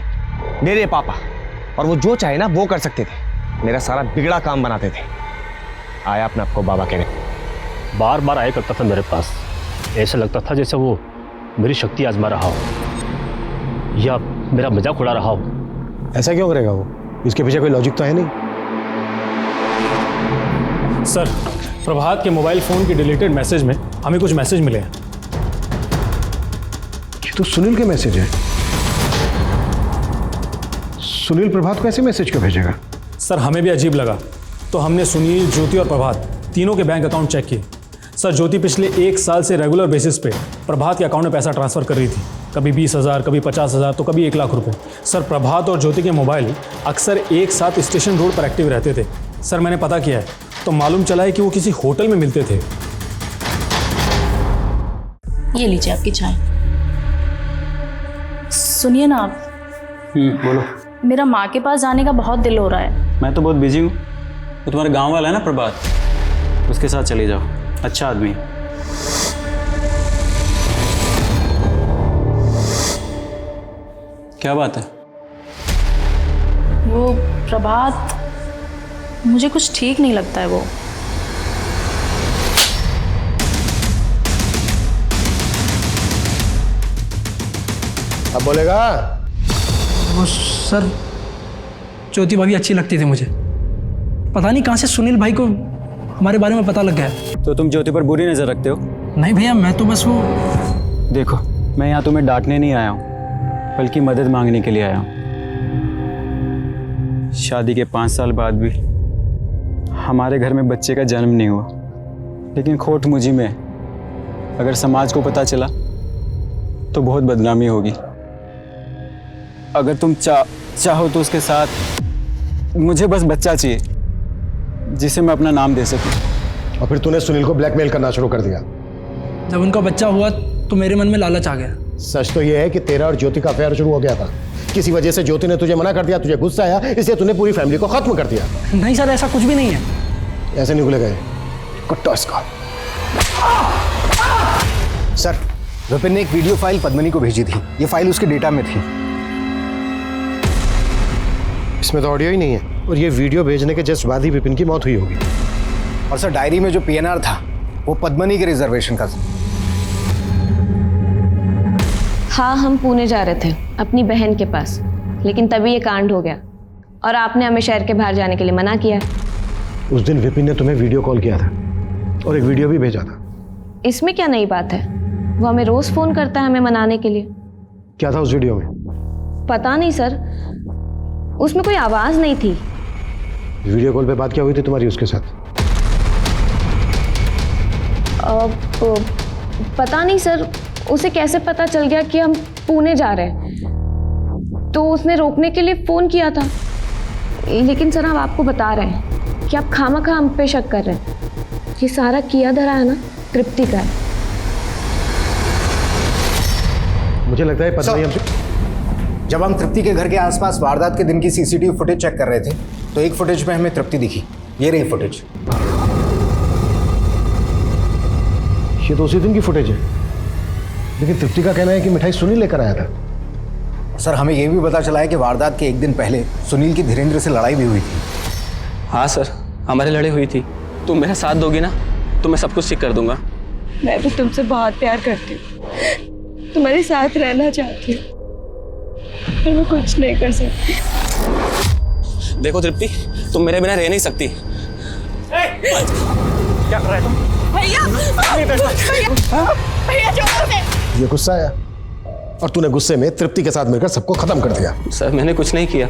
मेरे पापा, और वो जो चाहे ना वो कर सकते थे, मेरा सारा बिगड़ा काम बनाते थे। आया अपने आपको बाबा कहने, बार बार आया करता था मेरे पास। ऐसा लगता था जैसे वो मेरी शक्ति आजमा रहा हो या मेरा मजाक उड़ा रहा हो। ऐसा क्यों करेगा वो? इसके पीछे कोई लॉजिक तो है नहीं। सर, प्रभात के मोबाइल फोन के डिलीटेड मैसेज में हमें कुछ मैसेज मिले हैं। ये तो सुनील के मैसेज है। सुनील प्रभात को ऐसे मैसेज क्यों भेजेगा? सर, हमें भी अजीब लगा तो हमने सुनील, ज्योति और प्रभात तीनों के बैंक अकाउंट चेक किए। सर, ज्योति पिछले 1 साल से रेगुलर बेसिस पे प्रभात के अकाउंट में पैसा ट्रांसफर कर रही थी। कभी 20,000, कभी 50,000, तो कभी 1 लाख रुपए। सर, प्रभात और ज्योति के मोबाइल अक्सर एक साथ स्टेशन रोड पर एक्टिव रहते थे। सर, मैंने पता किया है तो मालूम चला है कि वो किसी होटल में मिलते थे। ये लीजिए आपकी चाय। सुनिए ना आप, बोलो। मेरा माँ के पास जाने का बहुत दिल हो रहा है। मैं तो बहुत बिजी हूँ। वो तुम्हारे गांव वाला है ना प्रभात, उसके साथ चले जाओ, अच्छा आदमी है। क्या बात है? वो प्रभात, मुझे कुछ ठीक नहीं लगता है। वो अब बोलेगा? वो सर, ज्योति भाभी अच्छी लगती थी मुझे। पता नहीं कहाँ से सुनील भाई को हमारे बारे में पता लग गया। तो तुम ज्योति पर बुरी नज़र रखते हो? नहीं भैया, मैं तो बस वो। देखो, मैं यहाँ तुम्हें डांटने नहीं आया हूँ, बल्कि मदद मांगने के लिए आया हूँ। शादी के 5 साल बाद भी हमारे घर में बच्चे का जन्म नहीं हुआ, लेकिन खोट मुझी में। अगर समाज को पता चला तो बहुत बदनामी होगी। अगर तुम चाहो तो उसके साथ मुझे बस बच्चा चाहिए जिसे मैं अपना नाम दे सकूं। और फिर तूने सुनील को ब्लैकमेल करना शुरू कर दिया। जब उनका बच्चा हुआ तो मेरे मन में लालच आ गया। सच तो यह है कि तेरा और ज्योति का अफेयर शुरू हो गया था। किसी वजह से ज्योति ने तुझे मना कर दिया, तुझे गुस्सा आया, इसलिए तूने पूरी फैमिली को खत्म कर दिया। नहीं सर, ऐसा कुछ भी नहीं है। ऐसे नहीं खुलेगा कुत्ता इसका। सर, विपिन ने एक वीडियो फाइल पद्मनी को भेजी थी। ये फाइल उसके डेटा में थी। इसमें तो ऑडियो ही नहीं है, और ये वीडियो भेजने के जस्ट बाद ही विपिन की मौत हुई होगी। और सर, डायरी में जो पीएनआर था वो पद्मनी के रिजर्वेशन का था। हाँ, हम पुणे जा रहे थे अपनी बहन के पास, लेकिन तभी ये कांड हो गया और आपने हमें शहर के बाहर जाने के लिए मना किया। उस दिन विपिन ने तुम्हें वीडियो कॉल किया था और एक वीडियो भी भेजा था। इसमें क्या नई बात है? वो हमें रोज फोन करता है हमें मनाने के लिए। क्या था उस वीडियो में? पता नहीं सर, उसमें कोई आवाज नहीं थी। वीडियो कॉल पे बात क्या हुई थी तुम्हारी उसके साथ? पता नहीं सर, उसे कैसे पता चल गया कि हम पुणे जा रहे हैं, तो उसने रोकने के लिए फोन किया था। लेकिन सर, हम आपको बता रहे हैं कि आप खामखा हम पे शक कर रहे हैं। ये सारा किया धरा है ना तृप्ति का है। मुझे लगता है पता नहीं हमसे। जब हम तृप्ति के घर के आसपास वारदात के दिन की सीसीटीवी फुटेज चेक कर रहे थे तो एक फुटेज में हमें तृप्ति दिखी। ये रही फुटेज। ये तो उसी दिन की फुटेज है, लेकिन तृप्ति का कहना है कि मिठाई सुनील लेकर आया था। सर, हमें यह भी पता चला है कि वारदात के एक दिन पहले सुनील की धीरेन्द्र से लड़ाई भी हुई थी। हाँ सर, हमारी लड़ाई हुई थी। तुम मेरा साथ दोगी ना तो मैं सब कुछ ठीक कर दूंगा। मैं भी तुमसे बहुत प्यार करती हूँ, तुम्हारे साथ रहना चाहती हूँ, पर मैं कुछ नहीं कर सकती। देखो तृप्ति, तुम मेरे बिना रह नहीं सकती। क्या कर रहे हो तुम? भैया भैया छोड़ो उसे। ये गुस्सा आया और तूने गुस्से में तृप्ति के साथ मिलकर सबको खत्म कर दिया। सर मैंने कुछ नहीं किया।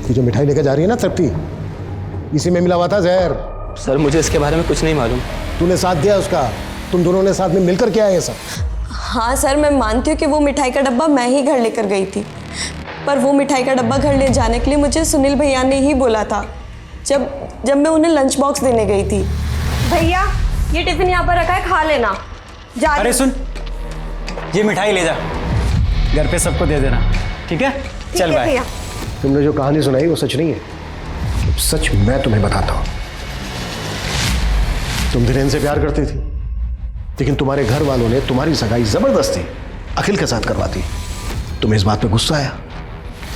ये जो मिठाई लेकर जा रही है ना तृप्ति, इसी में मिला हुआ था जहर। सर मुझे इसके बारे में कुछ नहीं मालूम। तूने साथ दिया उसका, तुम दोनों ने साथ में मिलकर किया है ये सब। हाँ सर, मैं मानती हूँ कि वो मिठाई का डब्बा मैं ही घर लेकर गई थी, पर वो मिठाई का डब्बा घर ले जाने के लिए मुझे सुनील भैया ने ही बोला था जब मैं उन्हें लंच बॉक्स देने गई थी। भैया ये टिफिन यहाँ पर रखा है, खा लेना। अरे सुन, ये मिठाई ले जा, घर पे सबको दे देना, ठीक है? चल बाय। तुमने जो कहानी सुनाई वो सच नहीं है, सच मैं तुम्हें बताता हूँ। तुम धीरेन्द्र से प्यार करती थी, लेकिन तुम्हारे घर वालों ने तुम्हारी सगाई जबरदस्ती अखिल के साथ करवाती। तुम्हें इस बात पे गुस्सा आया,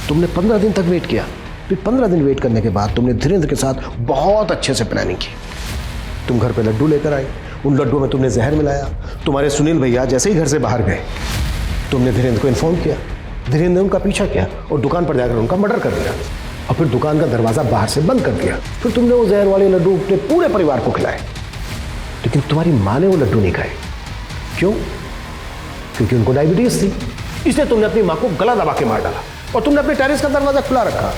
तुमने 15 दिन तक वेट किया। फिर 15 दिन वेट करने के बाद तुमने धीरेन्द्र के साथ बहुत अच्छे से प्लानिंग की। तुम घर पे लड्डू लेकर आई, उन लड्डुओं में तुमने जहर मिलाया। तुम्हारे सुनील भैया जैसे ही घर से बाहर गए, तुमने धीरेन्द्र को इन्फॉर्म किया। धीरेन्द्र ने उनका पीछा किया और दुकान पर जाकर उनका मर्डर कर दिया, और फिर दुकान का दरवाजा बाहर से बंद कर दिया। फिर तुमने वो जहर वाले लड्डू अपने पूरे परिवार को खिलाए, लेकिन तुम्हारी माँ ने वो लड्डू नहीं खाए। क्यों? क्योंकि उनको डायबिटीज थी, इसलिए तुमने अपनी माँ को गला दबा के मार डाला और तुमने अपने टेरेस का दरवाजा खुला रखा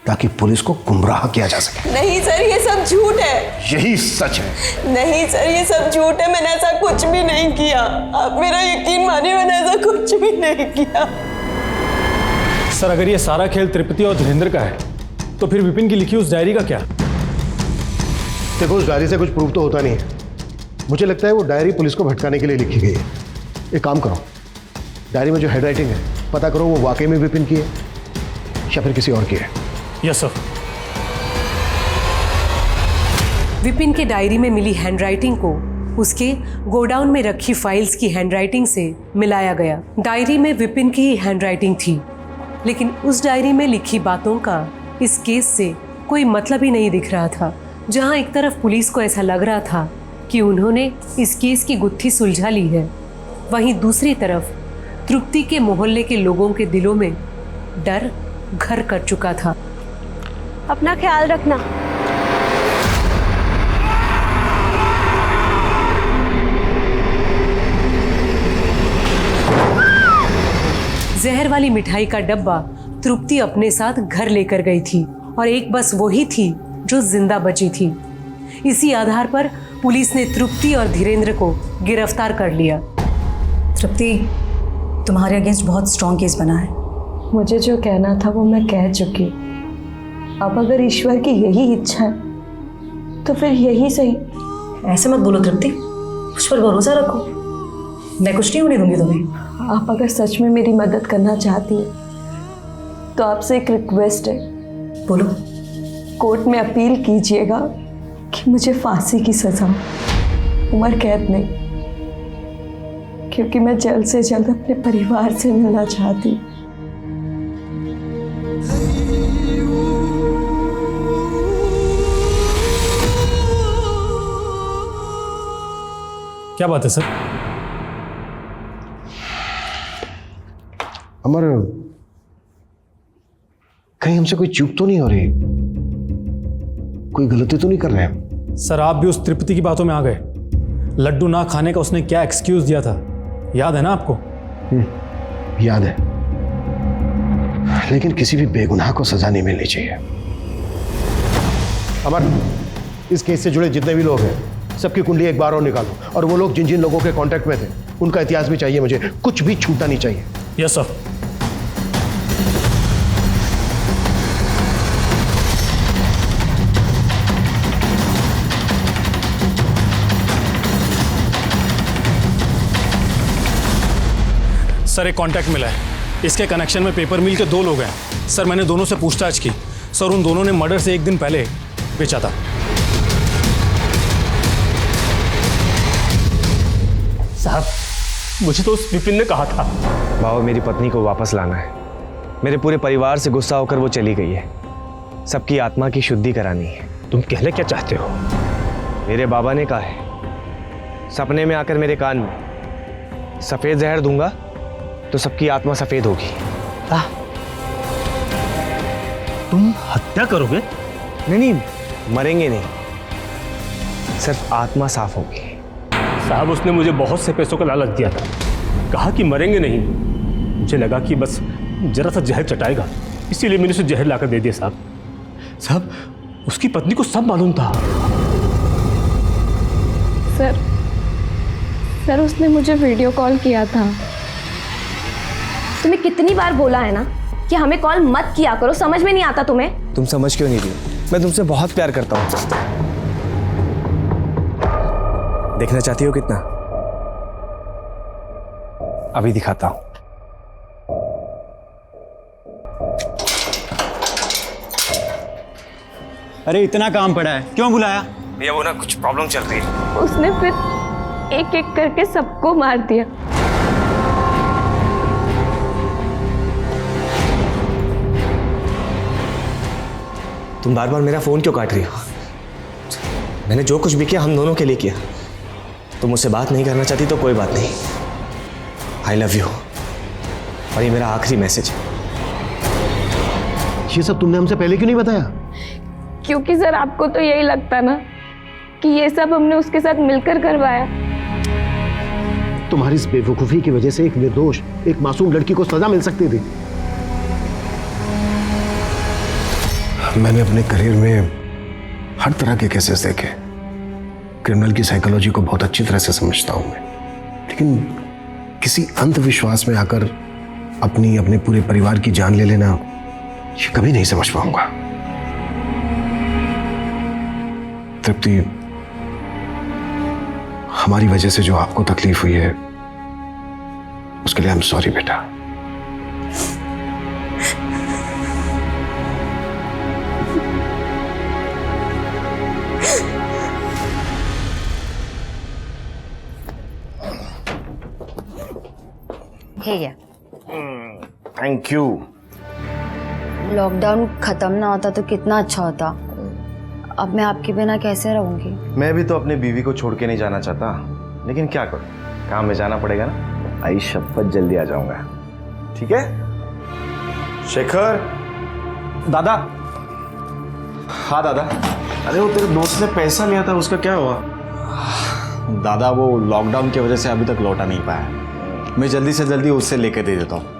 ताकि पुलिस को गुमराह किया जा सके। नहीं सर, ये सब झूठ है। यही सच है। नहीं सर, ये सब झूठ है, मैंने ऐसा कुछ भी नहीं किया। आप मेरा यकीन मानिए, मैंने ऐसा कुछ भी नहीं किया। सर अगर ये सारा खेल तृप्ति और धीरेन्द्र का है, तो फिर विपिन की लिखी उस डायरी का क्या? देखो, उस डायरी से कुछ प्रूफ तो होता नहीं है। मुझे लगता है वो डायरी पुलिस को भटकाने के लिए लिखी गई है। एक काम करो, डायरी में जो हैंडराइटिंग है पता करो वो वाकई में विपिन की है या फिर किसी और की है। Yes sir. विपिन के डायरी में मिली हैंडराइटिंग को उसके गोडाउन में रखी फाइल्स की हैंडराइटिंग से मिलाया गया। डायरी में विपिन की ही हैंडराइटिंग थी, लेकिन उस डायरी में लिखी बातों का इस केस से कोई मतलब ही नहीं दिख रहा था। जहां एक तरफ पुलिस को ऐसा लग रहा था कि उन्होंने इस केस की गुत्थी सुलझा ली है, वहीं दूसरी तरफ तृप्ति के मोहल्ले के लोगों के दिलों में डर घर कर चुका था। अपना ख्याल रखना। जहर वाली मिठाई का डब्बा तृप्ति अपने साथ घर लेकर गई थी और एक बस वही थी जो जिंदा बची थी। इसी आधार पर पुलिस ने तृप्ति और धीरेन्द्र को गिरफ्तार कर लिया। तृप्ति, तुम्हारे अगेंस्ट बहुत स्ट्रॉन्ग केस बना है। मुझे जो कहना था वो मैं कह चुकी। अब अगर ईश्वर की यही इच्छा है तो फिर यही सही। ऐसे मत बोलो तृप्ति, उस पर भरोसा रखो, मैं कुछ नहीं होने दूंगी तुम्हें। आप अगर सच में मेरी मदद करना चाहती हैं तो आपसे एक रिक्वेस्ट है। बोलो। कोर्ट में अपील कीजिएगा कि मुझे फांसी की सजा, उम्र कैद नहीं, क्योंकि मैं जल्द से जल्द अपने परिवार से मिलना चाहती हूँ। क्या बात है सर? अमर, कहीं हमसे कोई चूक तो नहीं हो रही? कोई गलती तो नहीं कर रहे हैं? सर आप भी उस तृप्ति की बातों में आ गए। लड्डू ना खाने का उसने क्या एक्सक्यूज दिया था, याद है ना आपको? याद है, लेकिन किसी भी बेगुनाह को सजा नहीं मिलनी चाहिए। अमर, इस केस से जुड़े जितने भी लोग हैं सबकी कुंडली एक बार और निकालो, और वो लोग जिन जिन लोगों के कांटेक्ट में थे उनका इतिहास भी चाहिए मुझे। कुछ भी छूटना नहीं चाहिए। Yes sir. सर एक कांटेक्ट मिला है, इसके कनेक्शन में पेपर मिल के 2 लोग हैं। सर मैंने दोनों से पूछताछ की, सर उन दोनों ने मर्डर से 1 दिन पहले बेचा था। साहब, मुझे तो उस विपिन ने कहा था। बाबा, मेरी पत्नी को वापस लाना है। मेरे पूरे परिवार से गुस्सा होकर वो चली गई है। सबकी आत्मा की शुद्धि करानी है। तुम कहना क्या चाहते हो? मेरे बाबा ने कहा है, सपने में आकर मेरे कान में सफेद जहर दूंगा तो सबकी आत्मा सफेद होगी। तुम हत्या करोगे? नहीं नहीं, मरेंगे नहीं, सिर्फ आत्मा साफ होगी। साहब, उसने मुझे बहुत से पैसों का लालच दिया था, कहा कि मरेंगे नहीं। मुझे लगा कि बस जरा सा जहर चटाएगा, इसीलिए मैंने उसे जहर लाकर दे दिया। साहब, उसकी पत्नी को सब मालूम था। सर उसने मुझे वीडियो कॉल किया था। तुम्हें कितनी बार बोला है ना कि हमें कॉल मत किया करो, समझ में नहीं आता तुम्हें? तुम समझ क्यों नहीं रही? मैं तुमसे बहुत प्यार करता हूँ। देखना चाहती हो कितना? अभी दिखाता हूँ। अरे इतना काम पड़ा है, क्यों बुलाया? भैया वो ना कुछ प्रॉब्लम चल रही है। उसने फिर एक एक करके सबको मार दिया। तुम बार बार मेरा फोन क्यों काट रही हो? मैंने जो कुछ भी किया हम दोनों के लिए किया। तुम मुझसे बात नहीं करना चाहती तो कोई बात नहीं। आई लव यू, और ये मेरा आखिरी मैसेज है। ये सब तुमने हमसे पहले क्यों नहीं बताया? क्योंकि सर आपको तो यही लगता ना कि ये सब हमने उसके साथ मिलकर करवाया। तुम्हारी इस बेवकूफी की वजह से एक निर्दोष, एक मासूम लड़की को सजा मिल सकती थी। मैंने अपने करियर में हर तरह के केसेस देखे, क्रिमिनल की साइकोलॉजी को बहुत अच्छी तरह से समझता हूं मैं, लेकिन किसी अंधविश्वास में आकर अपने पूरे परिवार की जान ले लेना, ये कभी नहीं समझ पाऊंगा। तृप्ति, हमारी वजह से जो आपको तकलीफ हुई है उसके लिए आई एम सॉरी बेटा। Thank you. लॉकडाउन खत्म ना होता तो कितना अच्छा होता। अब मैं आपके बिना कैसे रहूंगी? मैं भी तो अपनी बीवी को छोड़ के नहीं जाना चाहता, लेकिन क्या करूं, काम में जाना पड़ेगा ना। आई शपथ जल्दी आ जाऊंगा, ठीक है? शेखर दादा। हाँ दादा। अरे वो तेरे दोस्त ने पैसा लिया था, उसका क्या हुआ? दादा वो लॉकडाउन की वजह से अभी तक लौटा नहीं पाया। मैं जल्दी से जल्दी उससे लेके दे देता हूँ।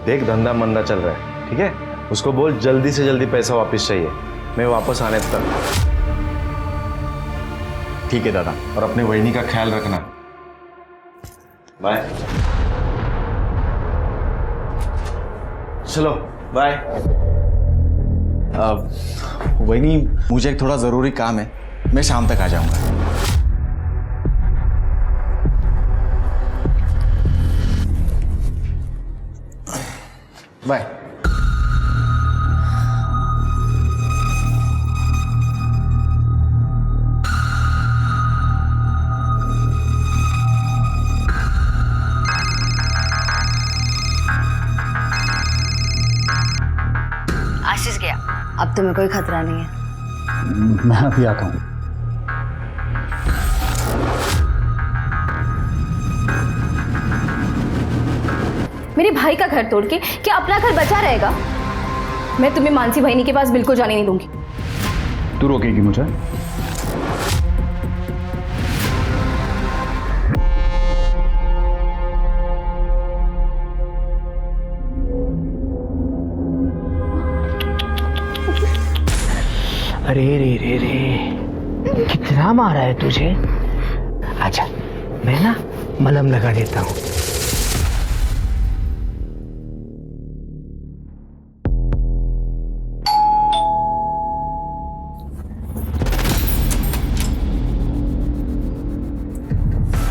देख धंधा मंदा चल रहा है, ठीक है? उसको बोल जल्दी से जल्दी पैसा वापस चाहिए, मैं वापस आने तक। ठीक है दादा, और अपने वहिनी का ख्याल रखना। बाय। चलो बाय। वहिनी मुझे एक थोड़ा ज़रूरी काम है, मैं शाम तक आ जाऊंगा। बाय। आशीष गया, अब तुम्हें कोई खतरा नहीं है। मैं अभी आता हूँ। मेरे भाई का घर तोड़ के क्या अपना घर बचा रहेगा? मैं तुम्हें मानसी बहनी के पास बिल्कुल जाने नहीं दूंगी। तू रोकेगी मुझे? अरे रे रे रे, कितना मारा है तुझे? अच्छा, मैं ना मलहम लगा देता हूँ।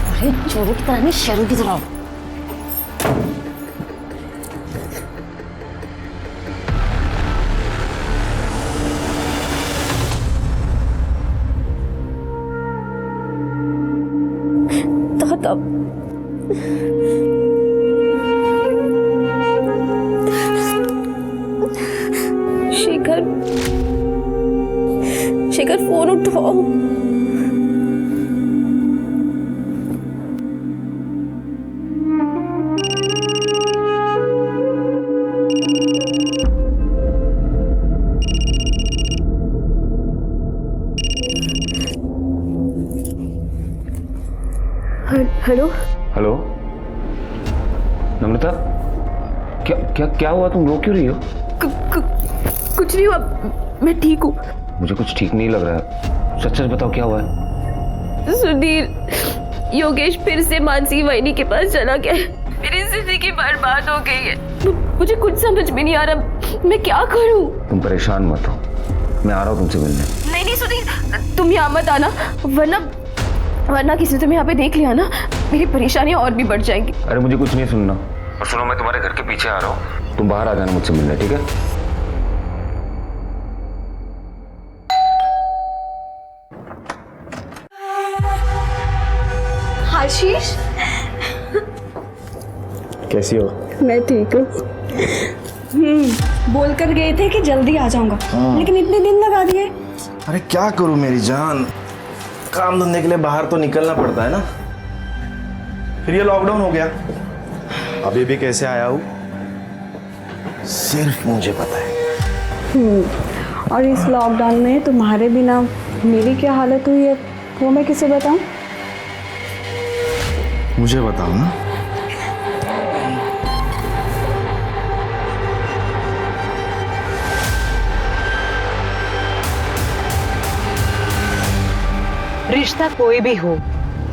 अरे चोरों की तरह नहीं, शेरों की तरह। तब शेखर फोन उठाओ। हेलो हेलो नम्रता, क्या क्या क्या हुआ? तुम रो क्यों रही हो? कुछ नहीं हुआ, मैं ठीक हूँ। मुझे कुछ ठीक नहीं लग रहा है, सच सच बताओ क्या हुआ है? सुधीर, योगेश फिर से मानसी वाहिनी के पास चला गया है। मेरी जिंदगी बर्बाद हो गई है। मुझे कुछ समझ में नहीं आ रहा, मैं क्या करूं? तुम परेशान मत हो, मैं आ रहा हूँ तुमसे मिलने। नहीं नहीं सुधीर, तुम यहाँ मत आना, वरना किसी ने तुम्हें यहाँ पे देख लिया ना, मेरी परेशानियां और भी बढ़ जाएंगी। अरे मुझे कुछ नहीं सुनना, और सुनो मैं तुम्हारे घर के पीछे आ रहा हूँ, तुम बाहर आ जाना मुझसे मिलने, ठीक है? आशीष, कैसी हो? मैं ठीक हूँ। बोल कर गए थे कि जल्दी आ जाऊंगा, लेकिन इतने दिन लगा दिए। अरे क्या करूं मेरी जान, काम धंधे के लिए बाहर तो निकलना पड़ता है ना। फिर ये लॉकडाउन हो गया, अभी भी कैसे आया हूँ सिर्फ मुझे पता है। और इस लॉकडाउन में तुम्हारे बिना मेरी क्या हालत हुई है वो मैं किसे बताऊं? मुझे बताओ ना। रिश्ता कोई भी हो,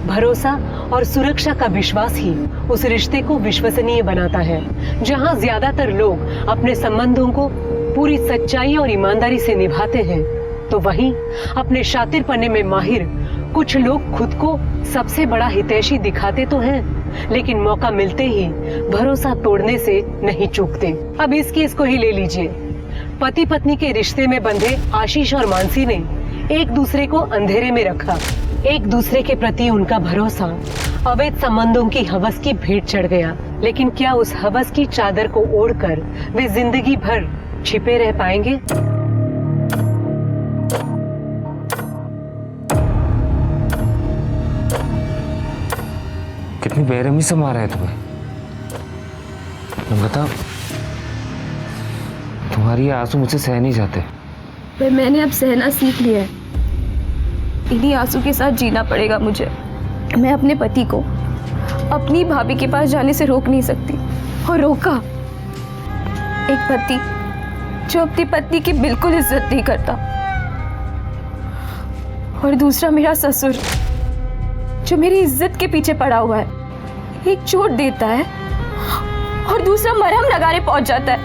भरोसा और सुरक्षा का विश्वास ही उस रिश्ते को विश्वसनीय बनाता है। जहां ज्यादातर लोग अपने संबंधों को पूरी सच्चाई और ईमानदारी से निभाते हैं, तो वहीं अपने शातिरपने में माहिर कुछ लोग खुद को सबसे बड़ा हितैषी दिखाते तो हैं, लेकिन मौका मिलते ही भरोसा तोड़ने से नहीं चूकते। अब इस केस को ही ले लीजिए। पति पत्नी के रिश्ते में बंधे आशीष और मानसी ने एक दूसरे को अंधेरे में रखा। एक दूसरे के प्रति उनका भरोसा अवैध संबंधों की हवस की भेंट चढ़ गया। लेकिन क्या उस हवस की चादर को ओढ़कर वे जिंदगी भर छिपे रह पाएंगे? कितनी बेरहमी से मारा है तुम्हें। बता, तुम्हारी आंसू मुझसे सह नहीं जाते। पर मैंने अब सहना सीख लिया है, इन्हीं आंसू के साथ जीना पड़ेगा मुझे। मैं अपने पति को अपनी भाभी के पास जाने से रोक नहीं सकती, और रोका। एक पति जो अपनी पत्नी की बिल्कुल इज्जत नहीं करता, और दूसरा मेरा ससुर जो मेरी इज्जत के पीछे पड़ा हुआ है। एक चोट देता है और दूसरा मरहम लगाने पहुंच जाता है,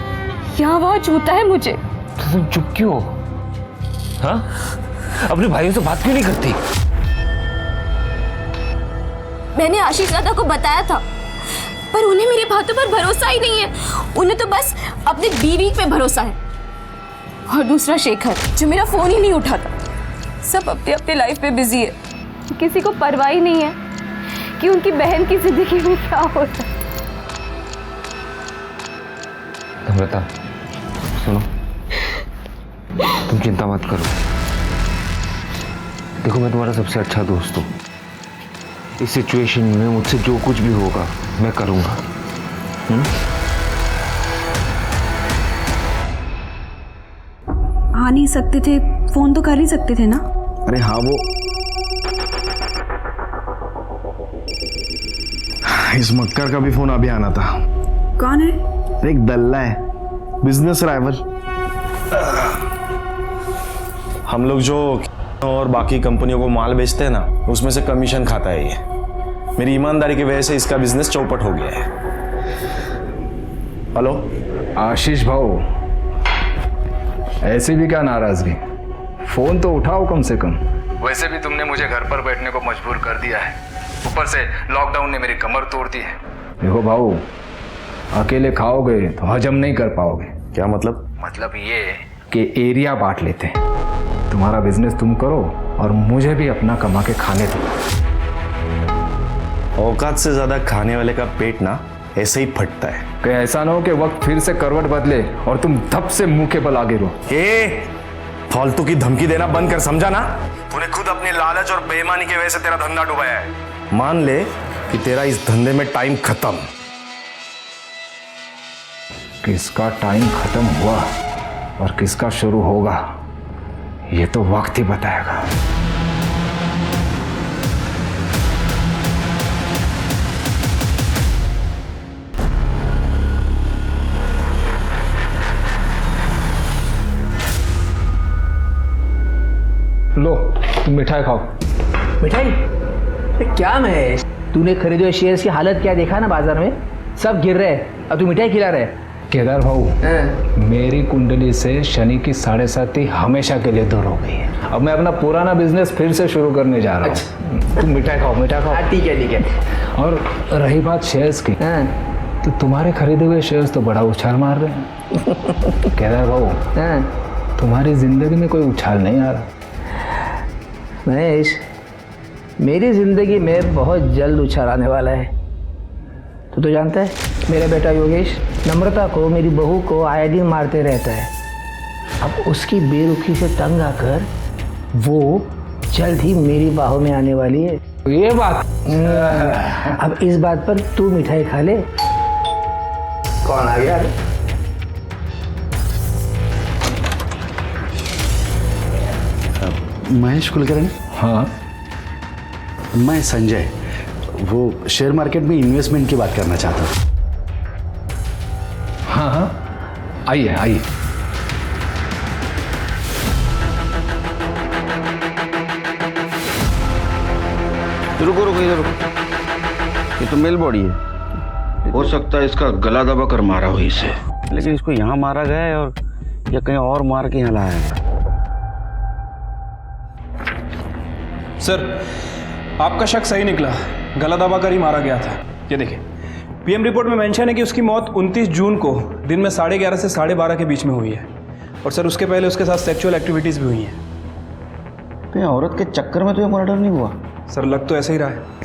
यहाँ वहां छूता है मुझे। तो तुम चुप क्यों हो? हाँ, अपने भाइयों से बात क्यों नहीं करती? मैंने आशीष दादा को बताया था, पर उन्हें मेरी बातों पर भरोसा ही नहीं है। उन्हें तो बस अपनी बीवी पे भरोसा है। और दूसरा शेखर जो मेरा फोन ही नहीं उठाता। सब अपने अपने लाइफ में बिजी है, किसी को परवाह ही नहीं है कि उनकी बहन की जिंदगी में क्या होता है। नम्रता सुनो, तुम चिंता मत करो। देखो मैं तुम्हारा सबसे अच्छा दोस्त हूँ। इस सिचुएशन में मुझसे जो कुछ भी होगा मैं करूँगा। आ नहीं सकते थे, फोन तो कर ही सकते थे ना। अरे हाँ, वो इस मक्कर का भी फोन अभी आना था। कौन है? एक दल्ला है, बिजनेस राइवल। हम लोग जो और बाकी कंपनियों को माल बेचते हैं ना, उसमें से कमीशन खाता है ये। मेरी ईमानदारी की वजह से इसका बिजनेस चौपट हो गया है। हेलो आशीष भाऊ, ऐसी भी क्या नाराजगी? फोन तो उठाओ कम से कम। वैसे भी तुमने मुझे घर पर बैठने को मजबूर कर दिया है, ऊपर से लॉकडाउन ने मेरी कमर तोड़ दी है। देखो भाऊ, अकेले खाओगे तो हजम नहीं कर पाओगे। क्या मतलब? मतलब ये कि एरिया बांट लेते हैं। तुम्हारा बिजनेस तुम करो और मुझे भी अपना कमा के खाने दो। औकात से ज्यादा खाने वाले का पेट ना ऐसे ही फटता है। कहीं ऐसा ना हो कि वक्त फिर से करवट बदले और तुम धप से मुंह के बल आगे रहो। फालतू की धमकी देना बंद कर, समझा ना? तूने खुद अपने लालच और बेईमानी की वजह से तेरा धंधा डुबाया है। मान ले कि तेरा इस धंधे में टाइम खत्म। किसका टाइम खत्म हुआ और किसका शुरू होगा, ये तो वक्त ही बताएगा। तुम मिठाई खाओ। मिठाई? अरे क्या महेश, तूने खरीदे शेयर्स की हालत क्या देखा ना बाजार में, सब गिर रहे हैं और तू मिठाई खिला रहे। केदार भाऊ, मेरी कुंडली से शनि की 7.5 हमेशा के लिए दूर हो गई है। अब मैं अपना पुराना बिजनेस फिर से शुरू करने जा रहा हूँ। तुम मिठाई खाओ, मिठाई खाओ। ठीक है ठीक है। और रही बात शेयर्स की, तो तुम्हारे खरीदे हुए शेयर्स तो बड़ा उछाल मार रहे हैं। केदार भाऊ, तुम्हारी जिंदगी में कोई उछाल नहीं आ रहा। महेश, मेरी जिंदगी में बहुत जल्द उछाल आने वाला है। तो जानता है, मेरा बेटा योगेश नम्रता को, मेरी बहू को आए दिन मारते रहता है। अब उसकी बेरुखी से तंग आकर वो जल्द ही मेरी बाहों में आने वाली है। ये बात अब इस बात पर तू मिठाई खा ले। कौन आ गया? महेश कुलकर्णी। हाँ, मैं संजय, वो शेयर मार्केट में इन्वेस्टमेंट की बात करना चाहता हूँ। हाँ हाँ, आइए आइए। रुको रुको, इधर रुको। ये तो मेल बॉडी है, हो सकता है इसका गला दबा कर मारा हो इसे, लेकिन इसको यहाँ मारा गया है और या कहीं और मार के यहाँ लाया है। सर, आपका शक सही निकला, गला दबाकर ही मारा गया था। ये देखिए, पीएम रिपोर्ट में मेंशन है कि उसकी मौत 29 जून को दिन में 11:30 से 12:30 के बीच में हुई है। और सर, उसके पहले उसके साथ सेक्सुअल एक्टिविटीज़ भी हुई हैं। तो ये औरत के चक्कर में तो ये मर्डर नहीं हुआ? सर, लग तो ऐसा ही रहा है।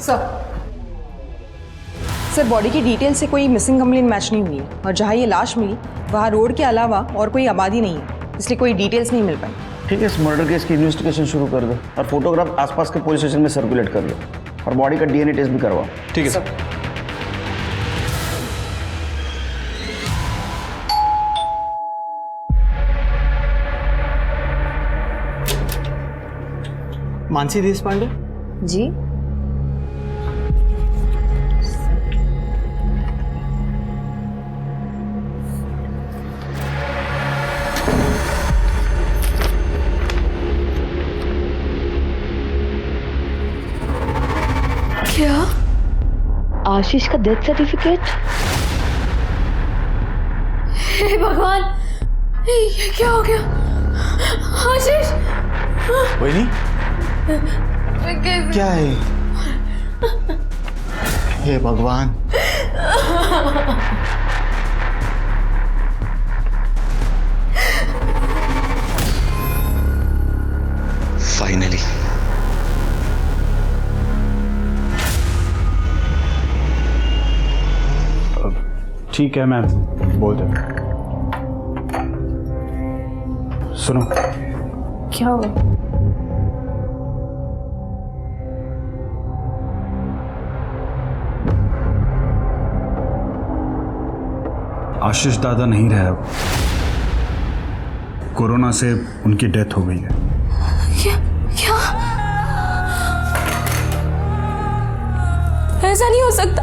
सर, बॉडी की डिटेल से कोई मिसिंग कंप्लेंट मैच नहीं हुई है और जहाँ ये लाश मिली वहाँ रोड के अलावा और कोई आबादी नहीं है, इसलिए कोई डिटेल्स नहीं मिल पाई। ठीक है, इस मर्डर केस की इन्वेस्टिगेशन शुरू कर दो और फोटोग्राफ आसपास के पुलिस स्टेशन में सर्कुलेट कर लो और बॉडी का डीएनए टेस्ट भी करवाओ। ठीक है सर। मानसी देशपांडे जी, क्या? आशीष का डेथ सर्टिफिकेट? हे भगवान, ये क्या हो गया? आशीष! वही क्या है? हे भगवान! फाइनली ठीक है, मैं बोल देता। सुनो, क्या हुआ? आशीष दादा नहीं रहे अब। कोरोना से उनकी डेथ हो गई है। क्या? ऐसा नहीं हो सकता।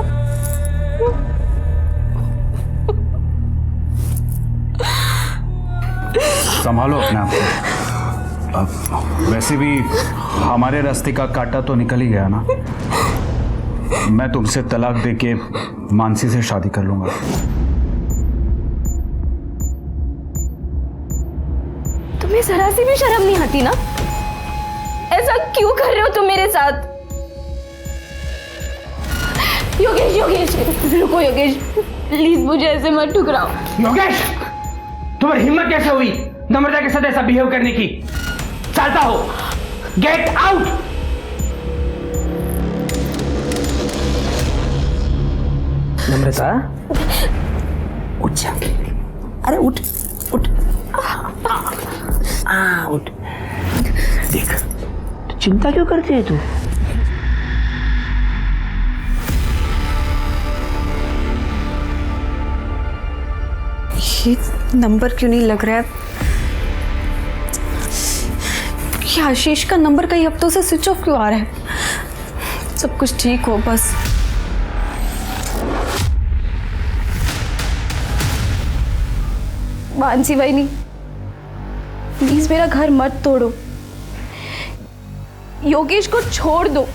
संभालो अपने आप को। अब वैसे भी हमारे रास्ते का कांटा तो निकल ही गया ना। मैं तुमसे तलाक देके मानसी से शादी कर लूंगा। तुम्हें जरा सी भी शर्म नहीं आती ना? ऐसा क्यों कर रहे हो तुम मेरे साथ? योगेश, योगेश, रुको योगेश, प्लीज मुझे ऐसे मत ठुकराओ। योगेश, तुम्हारी हिम्मत कैसे हुई नम्रता के साथ ऐसा बिहेव करने की? चलता हो, गेट आउट! नम्रता, उठ जा। अरे उठ, उठ, उठ। देख, तो चिंता क्यों करती है तू? ये नंबर क्यों नहीं लग रहा है? ये आशीष का नंबर कई हफ्तों से स्विच ऑफ क्यों आ रहा है? सब कुछ ठीक हो बस। मानसी बहनी, प्लीज मेरा घर मत तोड़ो। योगेश को छोड़ दो।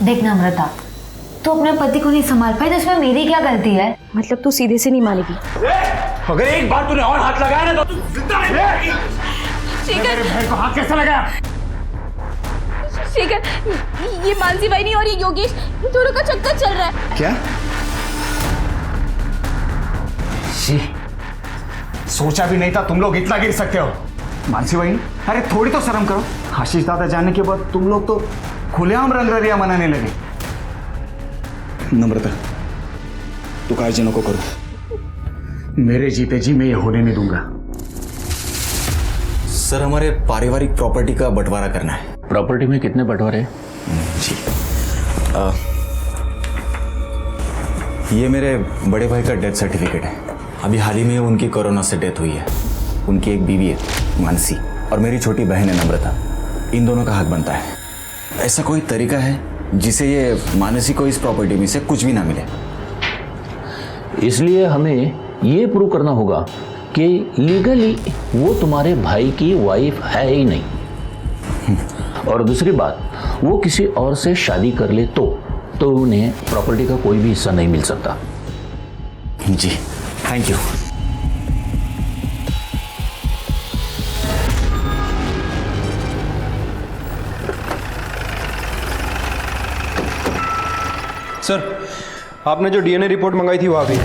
देखना अमृता, तू अपने पति को नहीं संभाल पाई तो इसमें मेरी क्या गलती है? मतलब तू सीधे से नहीं मानेगी? अगर एक बार तूने और हाथ लगाया ना तो तू जिंदा नहीं रहेगी। मेरे बहन को हाथ कैसे लगाया? शेखर, ये मानसी भाई नहीं और ये योगेश दोनों का चक्कर चल रहा है। क्या? सोचा भी नहीं था तुम लोग इतना गिर सकते हो। मानसी भाई, अरे थोड़ी तो शर्म करो। आशीष दादा जाने के बाद तुम लोग तो खुलेआम रंगरलिया मनाने लगे। नम्रता, तू काजी नको करू. मेरे जीते जी मैं ये होने नहीं दूंगा। सर, हमारे पारिवारिक प्रॉपर्टी का बंटवारा करना है। प्रॉपर्टी में कितने बंटवारे? जी, ये मेरे बड़े भाई का डेथ सर्टिफिकेट है। अभी हाल ही में उनकी कोरोना से डेथ हुई है। उनकी एक बीवी है मानसी और मेरी छोटी बहन है नम्रता। इन दोनों का हक बनता है। ऐसा कोई तरीका है जिसे ये मानसी को इस प्रॉपर्टी में से कुछ भी ना मिले? इसलिए हमें ये प्रूव करना होगा कि लीगली वो तुम्हारे भाई की वाइफ है ही नहीं, और दूसरी बात, वो किसी और से शादी कर ले तो उन्हें प्रॉपर्टी का कोई भी हिस्सा नहीं मिल सकता। जी, थैंक यू। सर, आपने जो डीएनए रिपोर्ट मंगाई थी वो आ गई।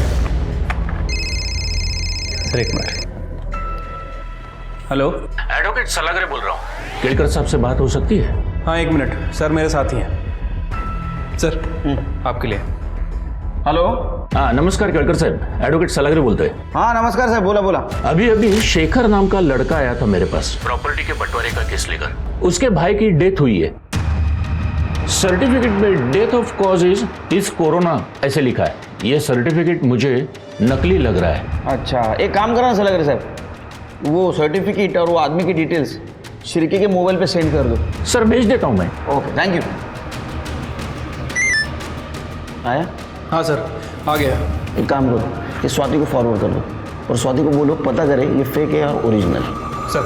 सर एक मिनट। हेलो, एडवोकेट सलागरे बोल रहा हूँ। केड़कर साहब से बात हो सकती है? हाँ एक मिनट सर, मेरे साथ ही हैं। सर आपके लिए। हेलो। हाँ नमस्कार केड़कर साहब, एडवोकेट सलागरे बोलते हैं। हाँ नमस्कार साहब, बोला बोला। अभी शेखर नाम का लड़का आया था मेरे पास प्रॉपर्टी के बंटवारे का केस लेकर। उसके भाई की डेथ हुई है। सर्टिफिकेट में death of cause is corona ऐसे लिखा है। ये सर्टिफिकेट मुझे नकली लग रहा है। अच्छा, एक काम करना सलागरे साहब, वो सर्टिफिकेट और वो आदमी की डिटेल्स श्रीकी के मोबाइल पे सेंड कर दो। सर भेज देता हूँ मैं। Okay, thank you. आया? हाँ सर, आ गया। एक काम करो, ये स्वाति को फॉरवर्ड कर दो और स्वाति को बोलो पता करे ये फेक है और ओरिजिनल। सर।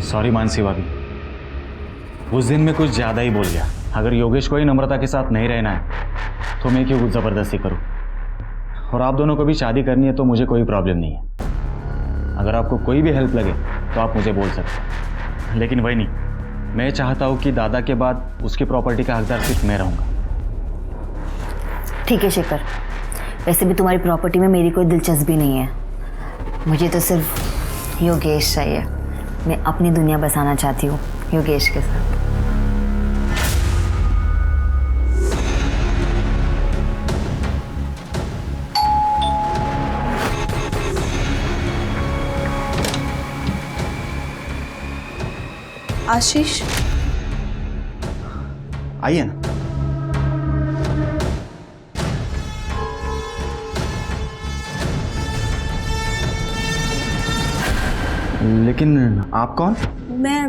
सॉरी मानसी भाभी, उस दिन मैं कुछ ज़्यादा ही बोल गया। अगर योगेश को ही नम्रता के साथ नहीं रहना है तो मैं क्यों कुछ ज़बरदस्ती करूं? और आप दोनों को भी शादी करनी है तो मुझे कोई प्रॉब्लम नहीं है। अगर आपको कोई भी हेल्प लगे तो आप मुझे बोल सकते हैं, लेकिन वही नहीं, मैं चाहता हूं कि दादा के बाद उसकी प्रॉपर्टी का हकदार सिर्फ मैं रहूँगा। ठीक है शेखर, वैसे भी तुम्हारी प्रॉपर्टी में मेरी कोई दिलचस्पी नहीं है। मुझे तो सिर्फ योगेश चाहिए। मैं अपनी दुनिया बसाना चाहती हूँ योगेश के साथ। आशीष, आइए ना। लेकिन आप कौन? मैं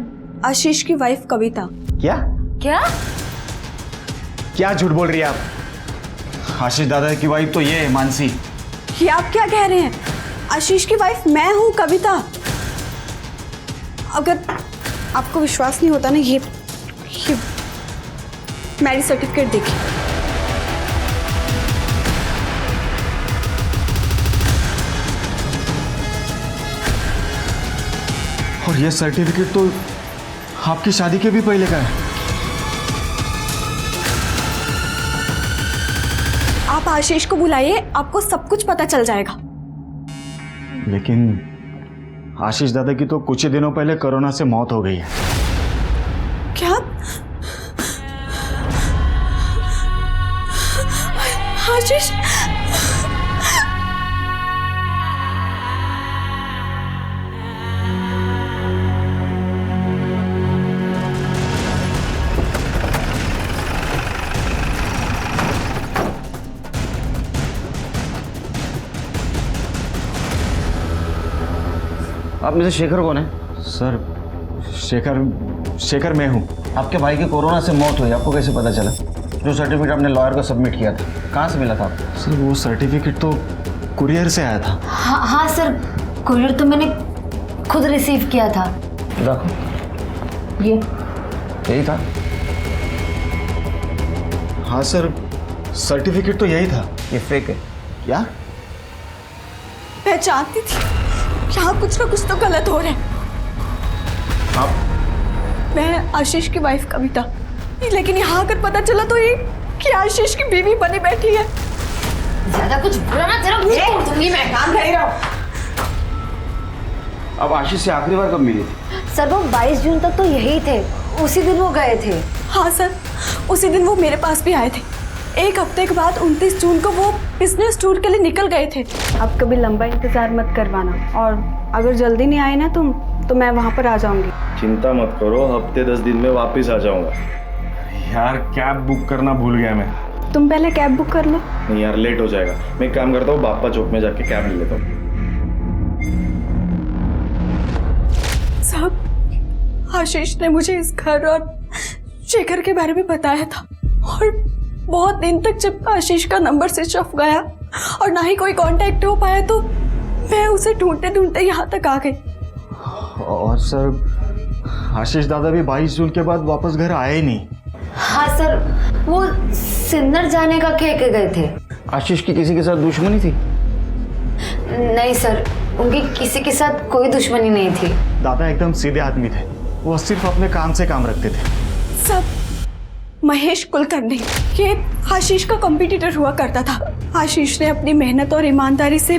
आशीष की वाइफ कविता। क्या क्या क्या झूठ बोल रही है आप? आशीष दादा की वाइफ तो ये है मानसी। ये आप क्या कह रहे हैं? आशीष की वाइफ मैं हूँ कविता। अगर आपको विश्वास नहीं होता ना, ये मैरिज सर्टिफिकेट देखिए। और ये सर्टिफिकेट तो आपकी शादी के भी पहले का है। आप आशीष को बुलाइए, आपको सब कुछ पता चल जाएगा। लेकिन आशीष दादा की तो कुछ ही दिनों पहले कोरोना से मौत हो गई है। क्या? आशीष? आप में से शेखर कौन है? सर, शेखर मैं हूँ। आपके भाई की कोरोना से मौत हुई, आपको कैसे पता चला? जो सर्टिफिकेट आपने लॉयर को सबमिट किया था, कहाँ से मिला था आपको? सर, वो सर्टिफिकेट तो कुरियर से आया था। हाँ सर, कुरियर तो मैंने खुद रिसीव किया था। रखो। ये यही था? हाँ सर, सर्टिफिकेट तो यही था। ये फेक है क्या? मैं जानती थी यहाँ कुछ ना कुछ तो गलत हो रहा है। आप? मैं आशीष की वाइफ कविता, लेकिन यहाँ आकर पता चला तो ये कि आशीष की बीवी बनी बैठी है। ज्यादा कुछ बुरा ना तेरा मुंह तोड़ दूंगी मैं। काम कर रहा हूँ। अब आशीष से आखिरी बार कब मिली थी? सर वो 22 जून तक तो यही थे, उसी दिन वो गए थे। हाँ सर, उसी दिन वो मेरे पास भी आए थे। एक हफ्ते के बाद 29 जून को वो बिजनेस टूर के लिए निकल गए थे। अब कभी लंबा इंतजार मत करवाना, और अगर जल्दी नहीं आए ना तुम तो मैं वहाँ पर आ जाऊंगी। चिंता मत करो, हफ्ते 10 दिन में वापस आ जाऊंगा। यार कैब बुक करना भूल गया मैं। तुम पहले कैब बुक कर लो। नहीं यार, लेट हो जाएगा। मैं एक काम करता हूँ, बाप्पा चौक में जाके कैब ले लेता हूँ। साहब, आशीष ने मुझे इस घर और शेखर के बारे में बताया था, और बहुत दिन तक जब आशीष का नंबर स्विच ऑफ गया और ना ही कोई कांटेक्ट हो पाया तो मैं उसे ढूंढते ढूंढते यहाँ तक आ गई। और सर, आशीष दादा भी 22 जून के बाद वापस घर आए ही नहीं। हाँ सर, वो सिन्नर जाने का कह के गए थे। आशीष की किसी के साथ दुश्मनी थी? नहीं सर, उनकी किसी के साथ कोई दुश्मनी नहीं थी। दादा एकदम सीधे आदमी थे, वो सिर्फ अपने काम से काम रखते थे। सब महेश कुलकर्णी, ये आशीष का कॉम्पिटिटर हुआ करता था। आशीष ने अपनी मेहनत और ईमानदारी से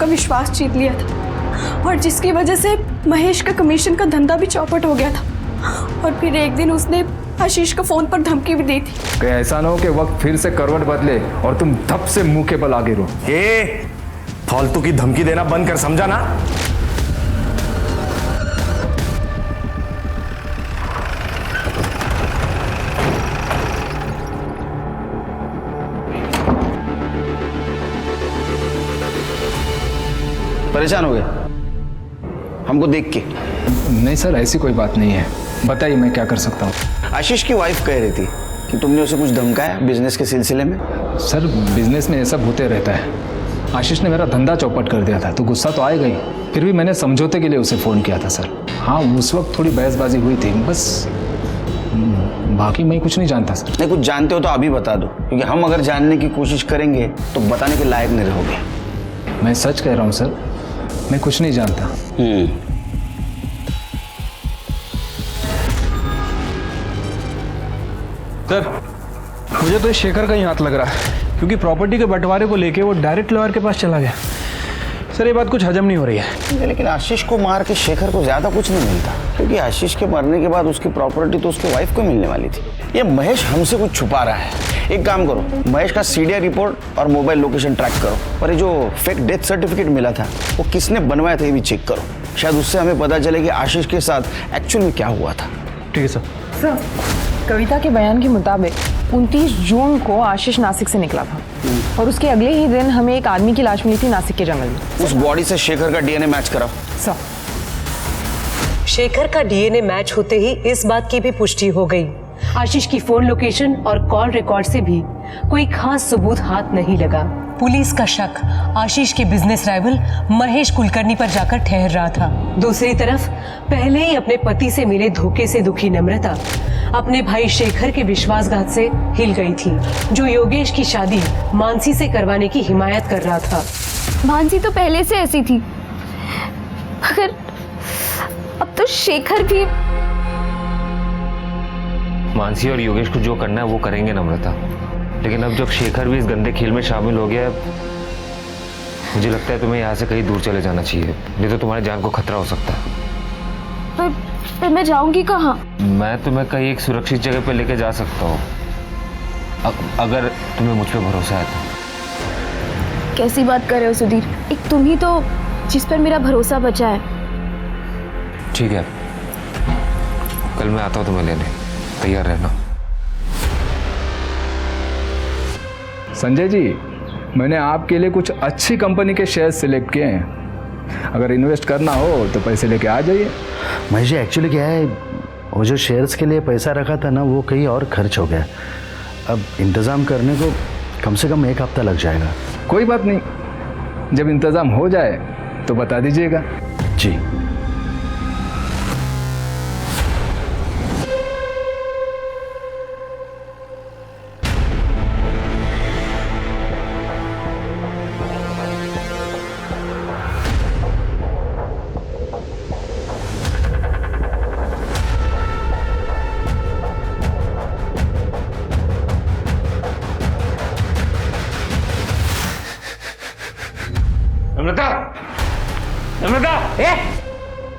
का विश्वास जीत लिया था, और जिसकी वजह से महेश का कमीशन का धंधा भी चौपट हो गया था। और फिर एक दिन उसने आशीष को फोन पर धमकी भी दी थी कि ऐसा ना हो कि वक्त फिर से करवट बदले और तुम धप से मुंह के बल आगे रहो। फालतू की धमकी देना बंद कर, समझा ना? परेशान हो गए हमको देख के? नहीं सर, ऐसी कोई बात नहीं है, बताइए मैं क्या कर सकता हूँ। आशीष की वाइफ कह रही थी कि तुमने उसे कुछ धमकाया बिजनेस के सिलसिले में। सर बिजनेस में ये सब होते रहता है। आशीष ने मेरा धंधा चौपट कर दिया था तो गुस्सा तो आएगा ही, फिर भी मैंने समझौते के लिए उसे फ़ोन किया था सर। हाँ उस वक्त थोड़ी बहसबाजी हुई थी बस, बाकी मैं कुछ नहीं जानता सर। नहीं, कुछ जानते हो तो अभी बता दो, क्योंकि हम अगर जानने की कोशिश करेंगे तो बताने के लायक नहीं रहोगे। मैं सच कह रहा हूँ सर, मैं कुछ नहीं जानता। सर मुझे तो इस शेखर का ही हाथ लग रहा है, क्योंकि प्रॉपर्टी के बंटवारे को लेके वो डायरेक्ट लॉयर के पास चला गया। सर ये बात कुछ हजम नहीं हो रही है। लेकिन आशीष को मार के शेखर को ज्यादा कुछ नहीं मिलता, क्योंकि आशीष के मरने के बाद उसकी प्रॉपर्टी तो उसकी वाइफ को मिलने वाली थी। ये महेश हमसे कुछ छुपा रहा है। एक काम करो, महेश का सीडीआर रिपोर्ट और मोबाइल लोकेशन ट्रैक करो, और ये जो फेक डेथ सर्टिफिकेट मिला था वो किसने बनवाया था ये भी चेक करो। शायद उससे हमें पता चले कि आशीष के साथ एक्चुअल में क्या हुआ था। ठीक है सर। सर कविता के बयान के मुताबिक 29 जून को आशीष नासिक से निकला था, और उसके अगले ही दिन हमें एक आदमी की लाश मिली थी नासिक के जंगल में। उस बॉडी से शेखर का डीएनए मैच कराओ। सर शेखर का डीएनए मैच होते ही इस बात की भी पुष्टि हो गई, आशीष की फोन लोकेशन और कॉल रिकॉर्ड से भी कोई खास सबूत हाथ नहीं लगा। पुलिस का शक आशीष के बिजनेस राइवल महेश कुलकर्णी पर जाकर ठहर रहा था। दूसरी तरफ पहले ही अपने पति से मिले धोखे से दुखी नम्रता अपने भाई शेखर के विश्वासघात से हिल गई थी, जो योगेश की शादी मानसी से करवाने की हिमायत कर रहा था। मानसी तो पहले से ऐसी थी, मगर अब तो शेखर भी। मानसी और योगेश को जो करना है वो करेंगे नम्रता, लेकिन अब जब शेखर भी इस गंदे खेल में शामिल हो गया है, मुझे लगता है तुम्हें यहाँ से कहीं दूर चले जाना चाहिए, नहीं तो तुम्हारी जान को खतरा हो सकता है। पर मैं जाऊंगी कहाँ? मैं तुम्हें कहीं एक सुरक्षित जगह पे लेके जा सकता हूँ, अगर तुम्हें मुझ पे भरोसा है तो। कैसी बात कर रहे हो सुधीर? एक तुम ही तो जिस पर मेरा भरोसा बचा है। ठीक है, कल मैं आता हूँ तुम्हें लेने, तैयार रहना। संजय जी, मैंने आपके लिए कुछ अच्छी कंपनी के शेयर सिलेक्ट किए हैं, अगर इन्वेस्ट करना हो तो पैसे लेके आ जाइए। महेश जी एक्चुअली क्या है, वो जो शेयर्स के लिए पैसा रखा था ना वो कहीं और खर्च हो गया। अब इंतज़ाम करने को कम से कम 1 हफ्ता लग जाएगा। कोई बात नहीं, जब इंतज़ाम हो जाए तो बता दीजिएगा। जी। नम्रता, नम्रता,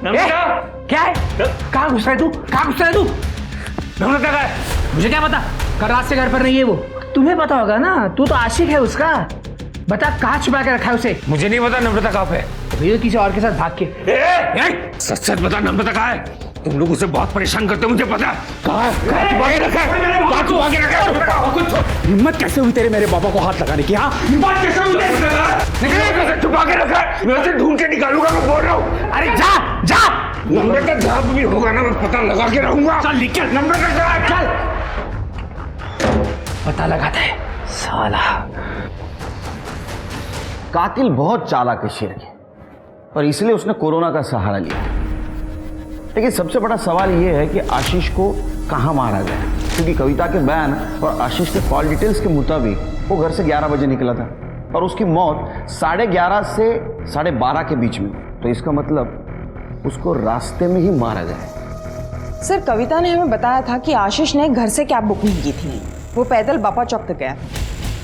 नम्रता, क्या है? कहाँ घुस रहा है तू? कहाँ घुस रहा है तू? नम्रता का है? मुझे क्या पता? कल रात से घर पर नहीं है वो। तुम्हें पता होगा ना, तू तो आशिक है उसका। बता कहाँ छुपा के रखा है उसे? मुझे नहीं पता नम्रता कहाँ पे है। तो किसी और के साथ भाग के। सच सच बता नम्रता कहाँ है? तुम लोग उसे बहुत परेशान करते हो, मुझे पता है। कहाँ छुपा के रखा है? कहाँ छुपा के रखा है? हिम्मत कैसे हुई तेरे मेरे बाबा को हाथ लगाने की? हाँ, हिम्मत कैसे हुई? छुपा के रखा है, मैं उसे ढूंढ के निकालूंगा, मैं बोल रहा हूँ। अरे जा जा, नम्रता जहाँ भी होगा ना, मैं पता लगा के रहूंगा। चल निकल, नम्रता कहाँ? चल पता लगाता है साला। कातिल बहुत चालाक है शेर के, और इसलिए उसने कोरोना का सहारा लिया। लेकिन सबसे बड़ा सवाल यह है कि आशीष को कहाँ मारा गया, क्योंकि कविता के बयान और आशीष के कॉल डिटेल्स के मुताबिक वो घर से 11 बजे निकला था और उसकी मौत 11:30 से 12:30 के बीच में। तो इसका मतलब उसको रास्ते में ही मारा गया। सर कविता ने हमें बताया था कि आशीष ने घर से कैब बुक नहीं की थी, वो पैदल बापा चौक तक गया,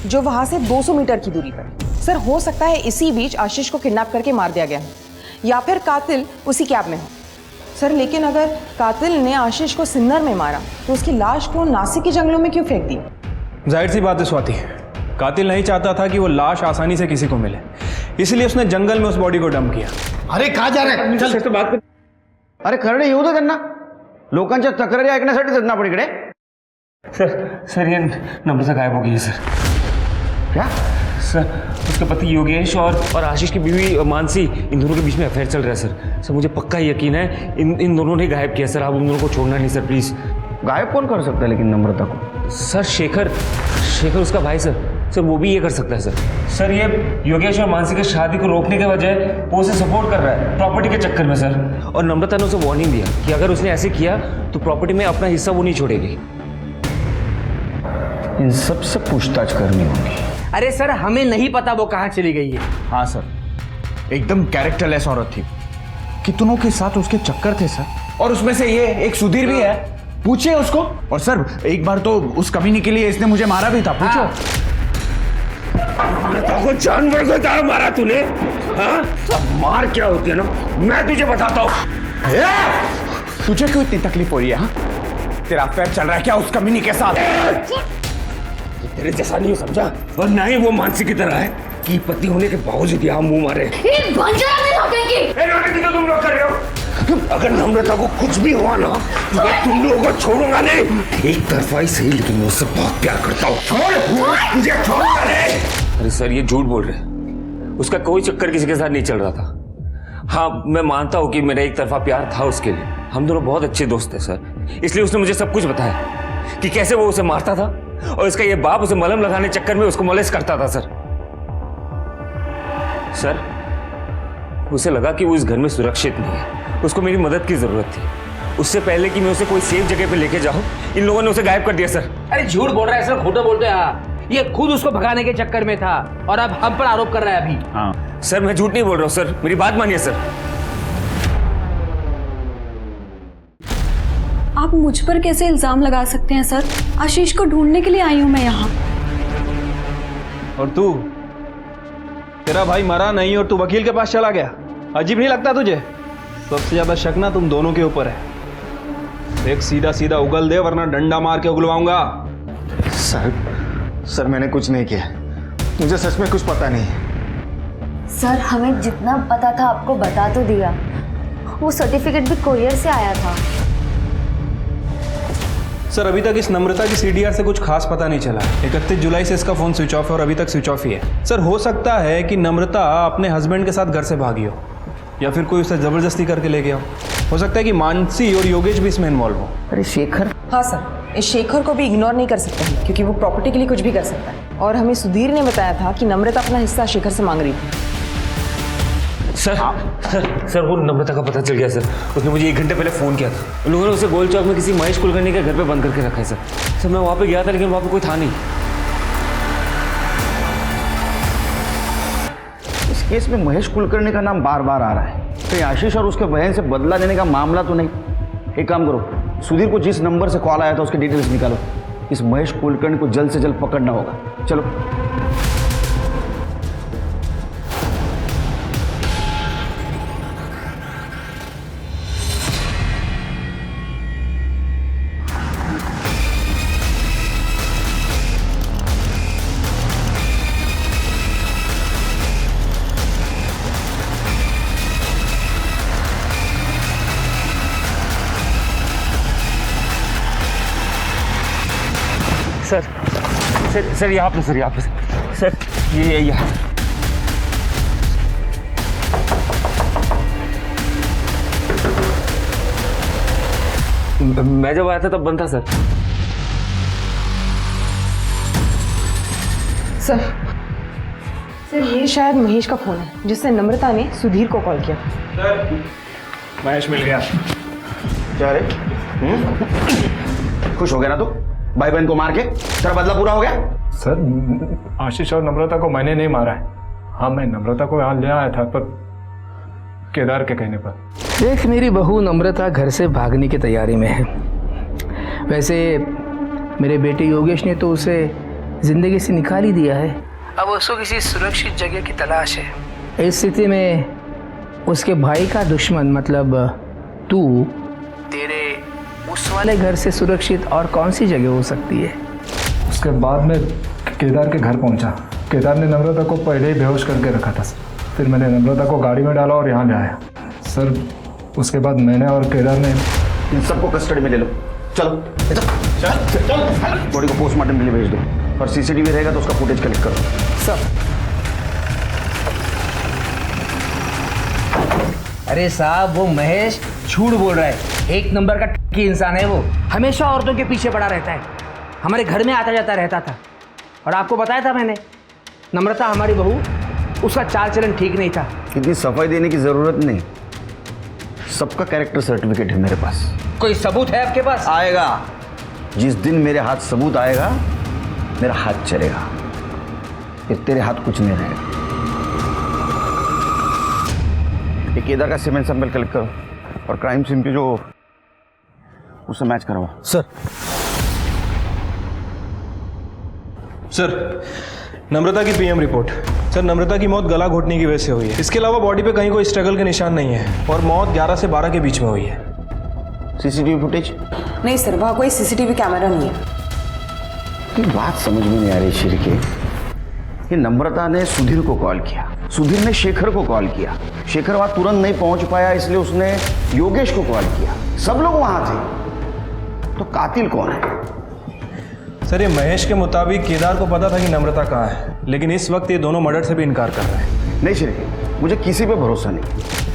जो वहां से 200 मीटर की दूरी पर। सर हो सकता है इसी बीच आशीष को किडनैप करके मार दिया गया हो, या फिर कातिल उसी कैब में हो। सर लेकिन अगर कातिल ने आशीष को सिन्नर में मारा तो उसकी लाश को नासिक के जंगलों में क्यों फेंक दी? जाहिर सी बात है स्वाति, कातिल नहीं चाहता था कि वो लाश आसानी से किसी को मिले, इसलिए उसने जंगल में उस बॉडी को डंप किया। अरे कहाँ जा रहे हैं? चल तो बात कर। अरे खरडे येऊ दे त्यांना, लोकांच्या तक्रारी ऐकण्यासाठी जगना पडीकडे। सर ये नम्रता गायब हो गई है सर। क्या सर? उसके पति योगेश और आशीष की बीवी मानसी, इन दोनों के बीच में अफेयर चल रहा है सर। सर मुझे पक्का यकीन है इन दोनों ने गायब किया सर। आप उन दोनों को छोड़ना नहीं सर प्लीज। गायब कौन कर सकता है लेकिन नम्रता को? सर शेखर उसका भाई सर वो भी ये कर सकता है सर ये योगेश और मानसी की शादी को रोकने के बजाय वो उसे सपोर्ट कर रहा है प्रॉपर्टी के चक्कर में सर। और नम्रता ने उसे वार्निंग दिया कि अगर उसने ऐसे किया तो प्रॉपर्टी में अपना हिस्सा वो नहीं छोड़ेगी। इन सबसे पूछताछ करनी होगी। अरे सर हमें नहीं पता वो कहाँ चली गई है। हाँ सर, एकदम कैरेक्टरलेस औरत थी, कितनों के साथ उसके चक्कर थे सर, और उसमें से ये एक सुधीर भी है, पूछिए उसको। और सर एक बार तो उस कमीनी के लिए इसने मुझे मारा भी था, पूछो। को जानवर को तारा मारा तूने? हाँ? सब मार क्या होती है ना, मैं तुझे बताता हूँ। तुझे क्यों इतनी तकलीफ हो रही है? हाँ? तेरा अफेयर चल रहा है क्या उस कमीनी के साथ? तेरे जैसा नहीं समझा, और ना ही वो मानसी की तरह है कि पति होने के बावजूद यहाँ मुंह मारे। तो तुम लोग कर रहे हो। अगर नम्रता को कुछ भी हुआ ना तो मैं तुम लोगों को छोड़ूंगा नहीं। एक तरफा ही सही, लेकिन मैं उससे बहुत प्यार करता हूँ। छोड़ मुझे, छोड़ूंगा नहीं। अरे सर ये झूठ बोल रहे, उसका कोई चक्कर किसी के साथ नहीं चल रहा था। हाँ मैं मानता हूँ कि मेरा एक तरफा प्यार था उसके लिए, हम दोनों बहुत अच्छे दोस्त थे सर, इसलिए उसने मुझे सब कुछ बताया कि कैसे वो उसे मारता था और इसका ये बाप उसे मलहम लगाने चक्कर में उसको मोलेस्ट करता था सर उसे लगा कि वो इस घर में सुरक्षित नहीं है, उसको मेरी मदद की जरूरत थी। उससे पहले कि मैं उसे कोई सेफ जगह पे लेके जाऊं, इन लोगों ने उसे गायब कर दिया सर। अरे झूठ बोल रहा है सर, खोटा बोलते हैं। ये खुद उसको भगाने के चक्कर में था और अब हम पर आरोप कर रहा है अभी। हाँ सर मैं झूठ नहीं बोल रहा हूँ सर, मेरी बात मानिए सर। आप मुझ पर कैसे इल्जाम लगा सकते हैं सर? आशीष को ढूंढने के लिए आई हूं मैं यहाँ। और तू, तेरा भाई मरा नहीं और तू वकील के पास चला गया, अजीब नहीं लगता तुझे? सबसे ज्यादा शक ना तुम दोनों के ऊपर है। एक सीधा सीधा उगल दे वरना डंडा मार के उगलवाऊंगा। सर मैंने कुछ नहीं किया, मुझे सच में कुछ पता नहीं। सर हमें जितना पता था आपको बता तो दिया, वो सर्टिफिकेट भी कोरियर से आया था। सर अभी तक इस नम्रता की सीडीआर से कुछ खास पता नहीं चला। 31 जुलाई से इसका फोन स्विच ऑफ है और अभी तक स्विच ऑफ ही है। सर हो सकता है कि नम्रता अपने हस्बैंड के साथ घर से भागी हो, या फिर कोई उसे जबरदस्ती करके ले गया हो सकता है कि मानसी और योगेश भी इसमें इन्वॉल्व हो। अरे शेखर? हाँ सर, इस शेखर को भी इग्नोर नहीं कर सकते हैं क्योंकि वो प्रॉपर्टी के लिए कुछ भी कर सकता है। और हमें सुधीर ने बताया था कि नम्रता अपना हिस्सा शेखर से मांग रही थी। सर वो नम्रता का पता चल गया सर, उसने मुझे 1 घंटे पहले फ़ोन किया था। उन लोगों ने उसे गोल चौक में किसी महेश कुलकर्णी के घर पे बंद करके रखा है सर मैं वहाँ पे गया था लेकिन वहाँ पे कोई था नहीं। इस केस में महेश कुलकर्णी का नाम बार बार आ रहा है, तो आशीष और उसके बहन से बदला लेने का मामला तो नहीं। एक काम करो, सुधीर को जिस नंबर से कॉल आया था उसके डिटेल्स निकालो, इस महेश कुलकर्णी को जल्द से जल्द पकड़ना होगा। चलो। सर सर सर यहाँ पे सर ये यहाँ मैं जब आया था तब बंद था सर। सर ये शायद महेश का फोन है जिससे नम्रता ने सुधीर को कॉल किया। सर महेश मिल गया। क्या रे खुश हो गया ना तू? भाई बहन को मार के तेरा बदला पूरा हो गया? सर आशीष और नम्रता को मैंने नहीं मारा है। हाँ मैं नम्रता को यहाँ ले आया था पर केदार के कहने पर। देख मेरी बहू नम्रता घर से भागने की तैयारी में है। वैसे मेरे बेटे योगेश ने तो उसे जिंदगी से निकाल ही दिया है। अब उसको किसी सुरक्षित जगह की तलाश है। इस स्थिति में उसके भाई का दुश्मन मतलब तू तेरे उस वाले घर से सुरक्षित और कौन सी जगह हो सकती है? उसके बाद में केदार के घर पहुंचा। केदार ने नम्रता को पहले ही बेहोश करके रखा था। फिर मैंने नम्रता को गाड़ी में डाला और यहाँ ले आया। सर उसके बाद मैंने और केदार ने इन सबको कस्टडी में ले लो। चलो चल बॉडी को पोस्टमार्टम के लिए भेज दो और सीसीटीवी रहेगा तो उसका फुटेज कलेक्ट करो। सर अरे साहब वो महेश झूठ बोल रहा है। एक नंबर का की इंसान है वो। हमेशा औरतों के पीछे पड़ा रहता है। हमारे घर में आता जाता रहता था। और आपको बताया था मैंने नम्रता हमारी बहू, उसका चाल चलन ठीक नहीं था। इतनी सफाई देने की जरूरत नहीं। सबका कैरेक्टर सर्टिफिकेट है मेरे पास। कोई सबूत है आपके पास? आएगा। जिस दिन मेरे हाथ सबूत आएगा मेरा हाथ चलेगा। फिर तेरे हाथ कुछ नहीं रहेगा। ये केदार का सीमेंट सैंपल कलेक्ट करो और क्राइम सीन पे जो उससे मैच करवाओ। सर नम्रता की पीएम रिपोर्ट। सर नम्रता की मौत गला घोटने की वजह से हुई है। इसके अलावा बॉडी पे कहीं कोई स्ट्रगल के निशान नहीं है और मौत 11 से 12 के बीच में हुई है। CCTV footage? नहीं सर वहाँ कोई सीसीटीवी कैमरा नहीं है। ये बात समझ में नहीं आ रही शिरके। ये नम्रता ने सुधीर को कॉल किया, सुधीर ने शेखर को कॉल किया, शेखर वहां तुरंत नहीं पहुंच पाया इसलिए उसने योगेश को कॉल किया। सब लोग वहां थे तो कातिल कौन है? सर ये महेश के मुताबिक केदार को पता था कि नम्रता कहाँ है, लेकिन इस वक्त ये दोनों मर्डर से भी इनकार कर रहे हैं। नहीं शिरके मुझे किसी पे भरोसा नहीं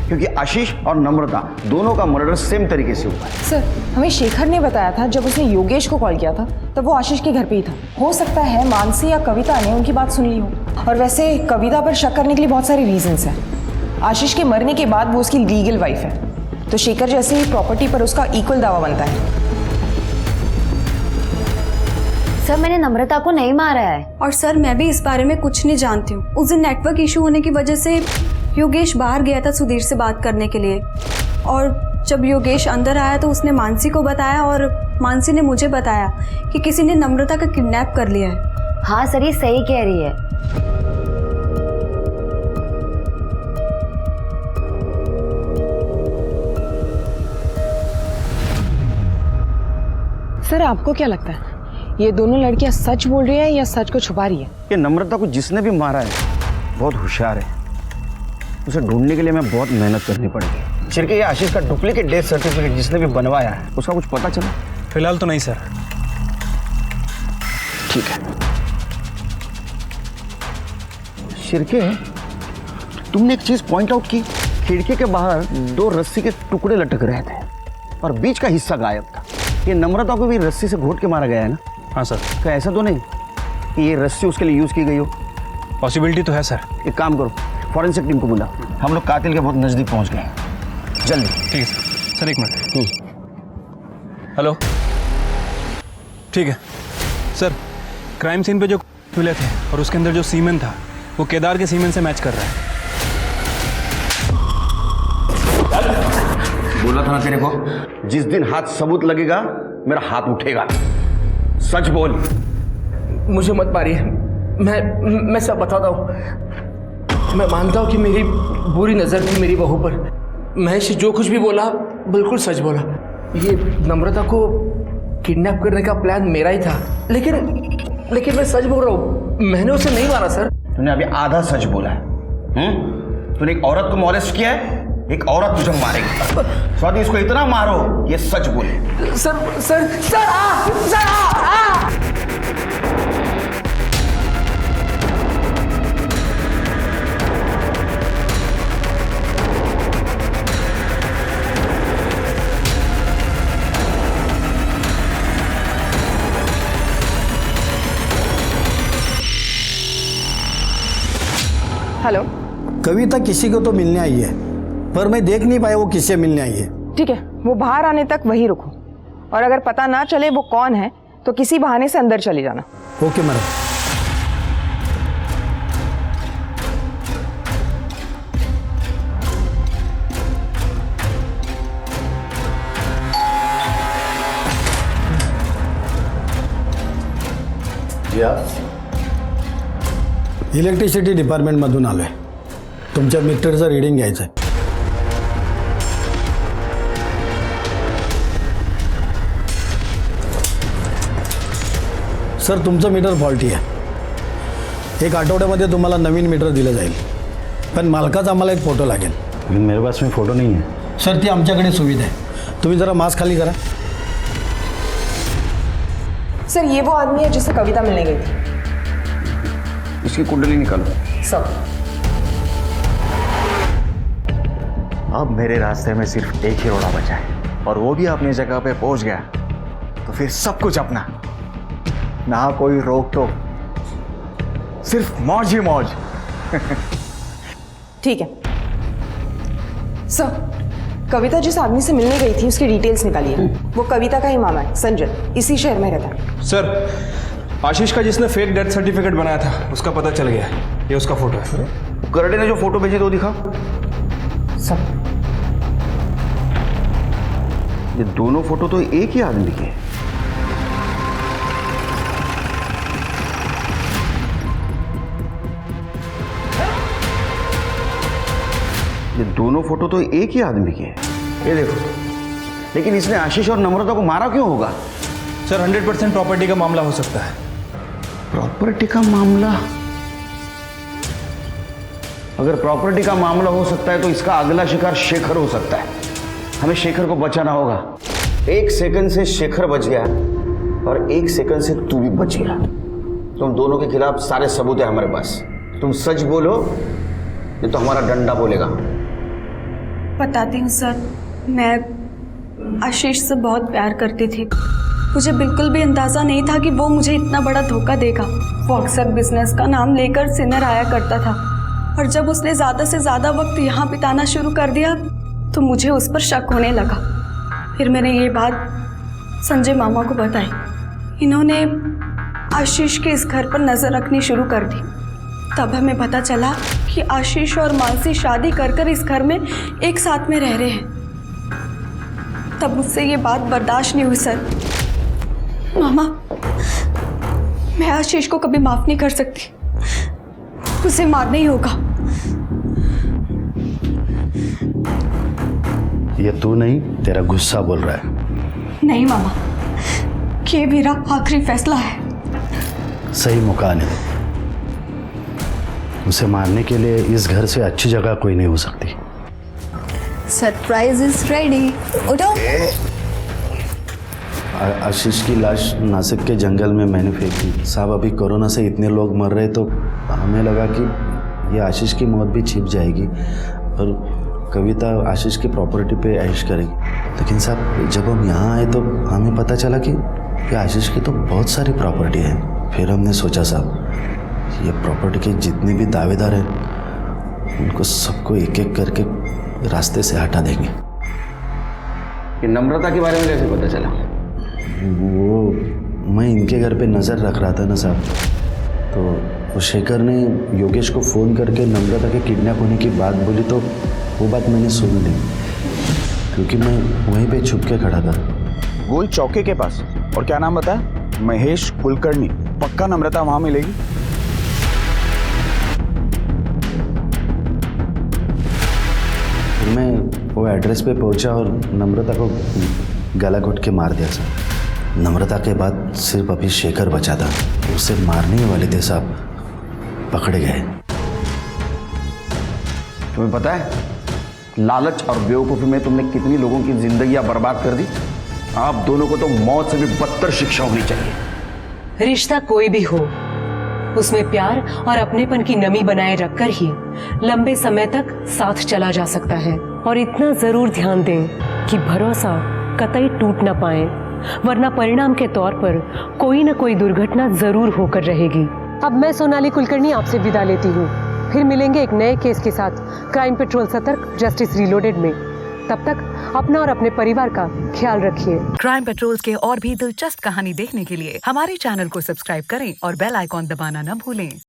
क्योंकि आशीष और नम्रता दोनों का मर्डर सेम तरीके से हुआ है। सर हमें शेखर ने बताया था जब उसने योगेश को कॉल किया था तब वो आशीष के घर पे ही था। हो सकता है मानसी या कविता ने उनकी बात सुन ली हो। और वैसे कविता पर शक करने के लिए बहुत सारे रीजंस हैं। आशीष के मरने के बाद वो उसकी लीगल वाइफ है तो शेखर जैसे ही प्रॉपर्टी पर उसका इक्वल दावा बनता है। सर मैंने नम्रता को नहीं मारा है। और सर मैं भी इस बारे में कुछ नहीं जानती हूँ। उस दिन नेटवर्क इशू होने की वजह से योगेश बाहर गया था सुधीर से बात करने के लिए और जब योगेश अंदर आया तो उसने मानसी को बताया और मानसी ने मुझे बताया कि किसी ने नम्रता का किडनैप कर लिया है। हाँ सर ये सही कह रही है। सर आपको क्या लगता है ये दोनों लड़कियां सच बोल रही है या सच को छुपा रही है? ये नम्रता को जिसने भी मारा है बहुत होशियार है। उसे ढूंढने के लिए मैं बहुत मेहनत करनी पड़ेगी। शिरके ये आशीष का डुप्लीकेट डेथ सर्टिफिकेट जिसने भी बनवाया है उसका कुछ पता चला? फिलहाल तो नहीं सर। ठीक है शिरके तुमने एक चीज पॉइंट आउट की। खिड़की के बाहर 2 रस्सी के टुकड़े लटक रहे थे और बीच का हिस्सा गायब था। ये नम्रता को भी रस्सी से घोट के मारा गया है ना? हाँ सर। क्या ऐसा तो नहीं कि ये रस्सी उसके लिए यूज की गई हो? पॉसिबिलिटी तो है सर। एक काम करो फॉरेंसिक टीम को बुला। हम लोग कातिल के बहुत नजदीक पहुंच गए हैं। जल्दी। ठीक है सर। सर एक मिनट। हेलो ठीक है सर। क्राइम सीन पे जो मिले थे और उसके अंदर जो सीमेंट था वो केदार के सीमेंट से मैच कर रहा है। बोला था ना तेरे को जिस दिन हाथ सबूत लगेगा मेरा हाथ उठेगा। सच बोल। मुझे मत मारिए। मैं सब बताता हूँ। मैं मानता हूँ कि मेरी बुरी नज़र थी मेरी बहू पर। महेश जो कुछ भी बोला बिल्कुल सच बोला। ये नम्रता को किडनैप करने का प्लान मेरा ही था लेकिन मैं सच बोल रहा हूँ। मैंने उसे नहीं मारा सर। तूने अभी आधा सच बोला है। तूने एक औरत को मॉलेस्ट किया है। एक औरत तुझे मारेगी। स्वाति इसको इतना मारो ये सच बोले। Sir hello. कविता किसी को तो मिलने आई है, पर मैं देख नहीं पाया वो किससे मिलने आई है। ठीक है, वो बाहर आने तक वहीं रुको, और अगर पता ना चले वो कौन है तो किसी बहाने से अंदर चले जाना। Okay madam. इलेक्ट्रिसिटी डिपार्टमेंटमधून आलोय, तुमच्या मीटरचं रीडिंग घ्यायचं आहे। सर तुमचं मीटर फॉल्टी आहे, 1 आठवड्यामध्ये तुम्हाला नवीन मीटर दिलं जाईल, पण मालकाचा आम्हाला एक फोटो लागेल। मेरे पास में फोटो नहीं है सर, ती आमच्याकडे सुविधा आहे, तुम्ही जरा मास्क खाली करा। सर ये वो आदमी है जिससे कविता मिलने गई थी। इसकी कुंडली निकालो। सब। अब मेरे रास्ते में सिर्फ एक ही रोड़ा बचा है, और वो भी अपनी जगह पे पहुंच गया तो फिर सब कुछ अपना, ना कोई रोक टोक, सिर्फ मौज ही मौज। ठीक है सर, कविता जिस आदमी से मिलने गई थी उसकी डिटेल्स निकालिए। वो कविता का ही मामा है, संजय, इसी शहर में रहता है। सर, आशीष का जिसने फेक डेथ सर्टिफिकेट बनाया था उसका पता चल गया, ये उसका फोटो है। करडे ने जो फोटो भेजी तो दिखा। सब। ये दोनों फोटो तो एक ही आदमी के हैं। ये दोनों फोटो तो एक ही आदमी के हैं। ये देखो, लेकिन इसने आशीष और नम्रता को मारा क्यों होगा? सर 100% प्रॉपर्टी का मामला हो सकता है। प्रॉपर्टी का मामला? अगर प्रॉपर्टी का मामला हो सकता है तो इसका अगला शिकार शेखर हो सकता है। हमें शेखर को बचाना होगा। 1 सेकंड से शेखर बच गया और 1 सेकंड से तू भी बच गया। तुम दोनों के खिलाफ सारे सबूत है हमारे पास। तुम सच बोलो, ये तो हमारा डंडा बोलेगा। बताती हूँ सर, मैं आशीष से बहुत प्यार करती थी। मुझे बिल्कुल भी अंदाज़ा नहीं था कि वो मुझे इतना बड़ा धोखा देगा। वो अक्सर बिजनेस का नाम लेकर सिनर आया करता था, और जब उसने ज़्यादा से ज़्यादा वक्त यहाँ बिताना शुरू कर दिया तो मुझे उस पर शक होने लगा। फिर मैंने ये बात संजय मामा को बताई। इन्होंने आशीष के इस घर पर नज़र रखनी शुरू कर दी। तब हमें पता चला कि आशीष और मानसी शादी कर इस घर में एक साथ में रह रहे हैं। तब मुझसे ये बात बर्दाश्त नहीं हुई सर। मामा, मैं आशीष को कभी माफ नहीं कर सकती, उसे मारना ही होगा। ये तू नहीं, तेरा गुस्सा बोल रहा है। नहीं मामा, ये मेरा आखिरी फैसला है। सही मौका नहीं, उसे मारने के लिए इस घर से अच्छी जगह कोई नहीं हो सकती। Surprise is ready. उठो। आशीष की लाश नासिक के जंगल में मैंने फेंकी। साहब, अभी कोरोना से इतने लोग मर रहे तो हमें लगा कि ये आशीष की मौत भी छिप जाएगी और कविता आशीष की प्रॉपर्टी पे ऐश करेगी। लेकिन साहब, जब हम यहाँ आए तो हमें पता चला कि ये आशीष की तो बहुत सारी प्रॉपर्टी है। फिर हमने सोचा साहब, ये प्रॉपर्टी के जितने भी दावेदार हैं उनको सबको एक एक करके रास्ते से हटा देंगे। कि नम्रता के बारे में कैसे पता चला? वो मैं इनके घर पे नज़र रख रहा था ना साहब, तो वो शेखर ने योगेश को फ़ोन करके नम्रता के किडनैप होने की बात बोली, तो वो बात मैंने सुन ली क्योंकि मैं वहीं पे छुप के खड़ा था। गोल चौके के पास। और क्या नाम बताया? महेश कुलकर्णी। पक्का नम्रता वहाँ मिलेगी? मैं वो एड्रेस पे पहुंचा और नम्रता को गला घोट के मार दिया सर। नम्रता के बाद सिर्फ अभी शेखर बचा था, उसे मारने ही वाले थे साहब, पकड़े गए। तुम्हें पता है लालच और बेवकूफ़ी में तुमने कितनी लोगों की जिंदगियां बर्बाद कर दी। आप दोनों को तो मौत से भी बदतर शिक्षा होनी चाहिए। रिश्ता कोई भी हो, उसमें प्यार और अपनेपन की नमी बनाए रखकर ही लंबे समय तक साथ चला जा सकता है। और इतना जरूर ध्यान दें कि भरोसा कतई टूट ना पाए, वरना परिणाम के तौर पर कोई न कोई दुर्घटना जरूर होकर रहेगी। अब मैं सोनाली कुलकर्णी आपसे विदा लेती हूँ, फिर मिलेंगे एक नए केस के साथ क्राइम पेट्रोल सतर्क जस्टिस रीलोडेड में। तब तक अपना और अपने परिवार का ख्याल रखिए। क्राइम पेट्रोल के और भी दिलचस्प कहानी देखने के लिए हमारे चैनल को सब्सक्राइब करें और बेल आइकॉन दबाना न भूलें।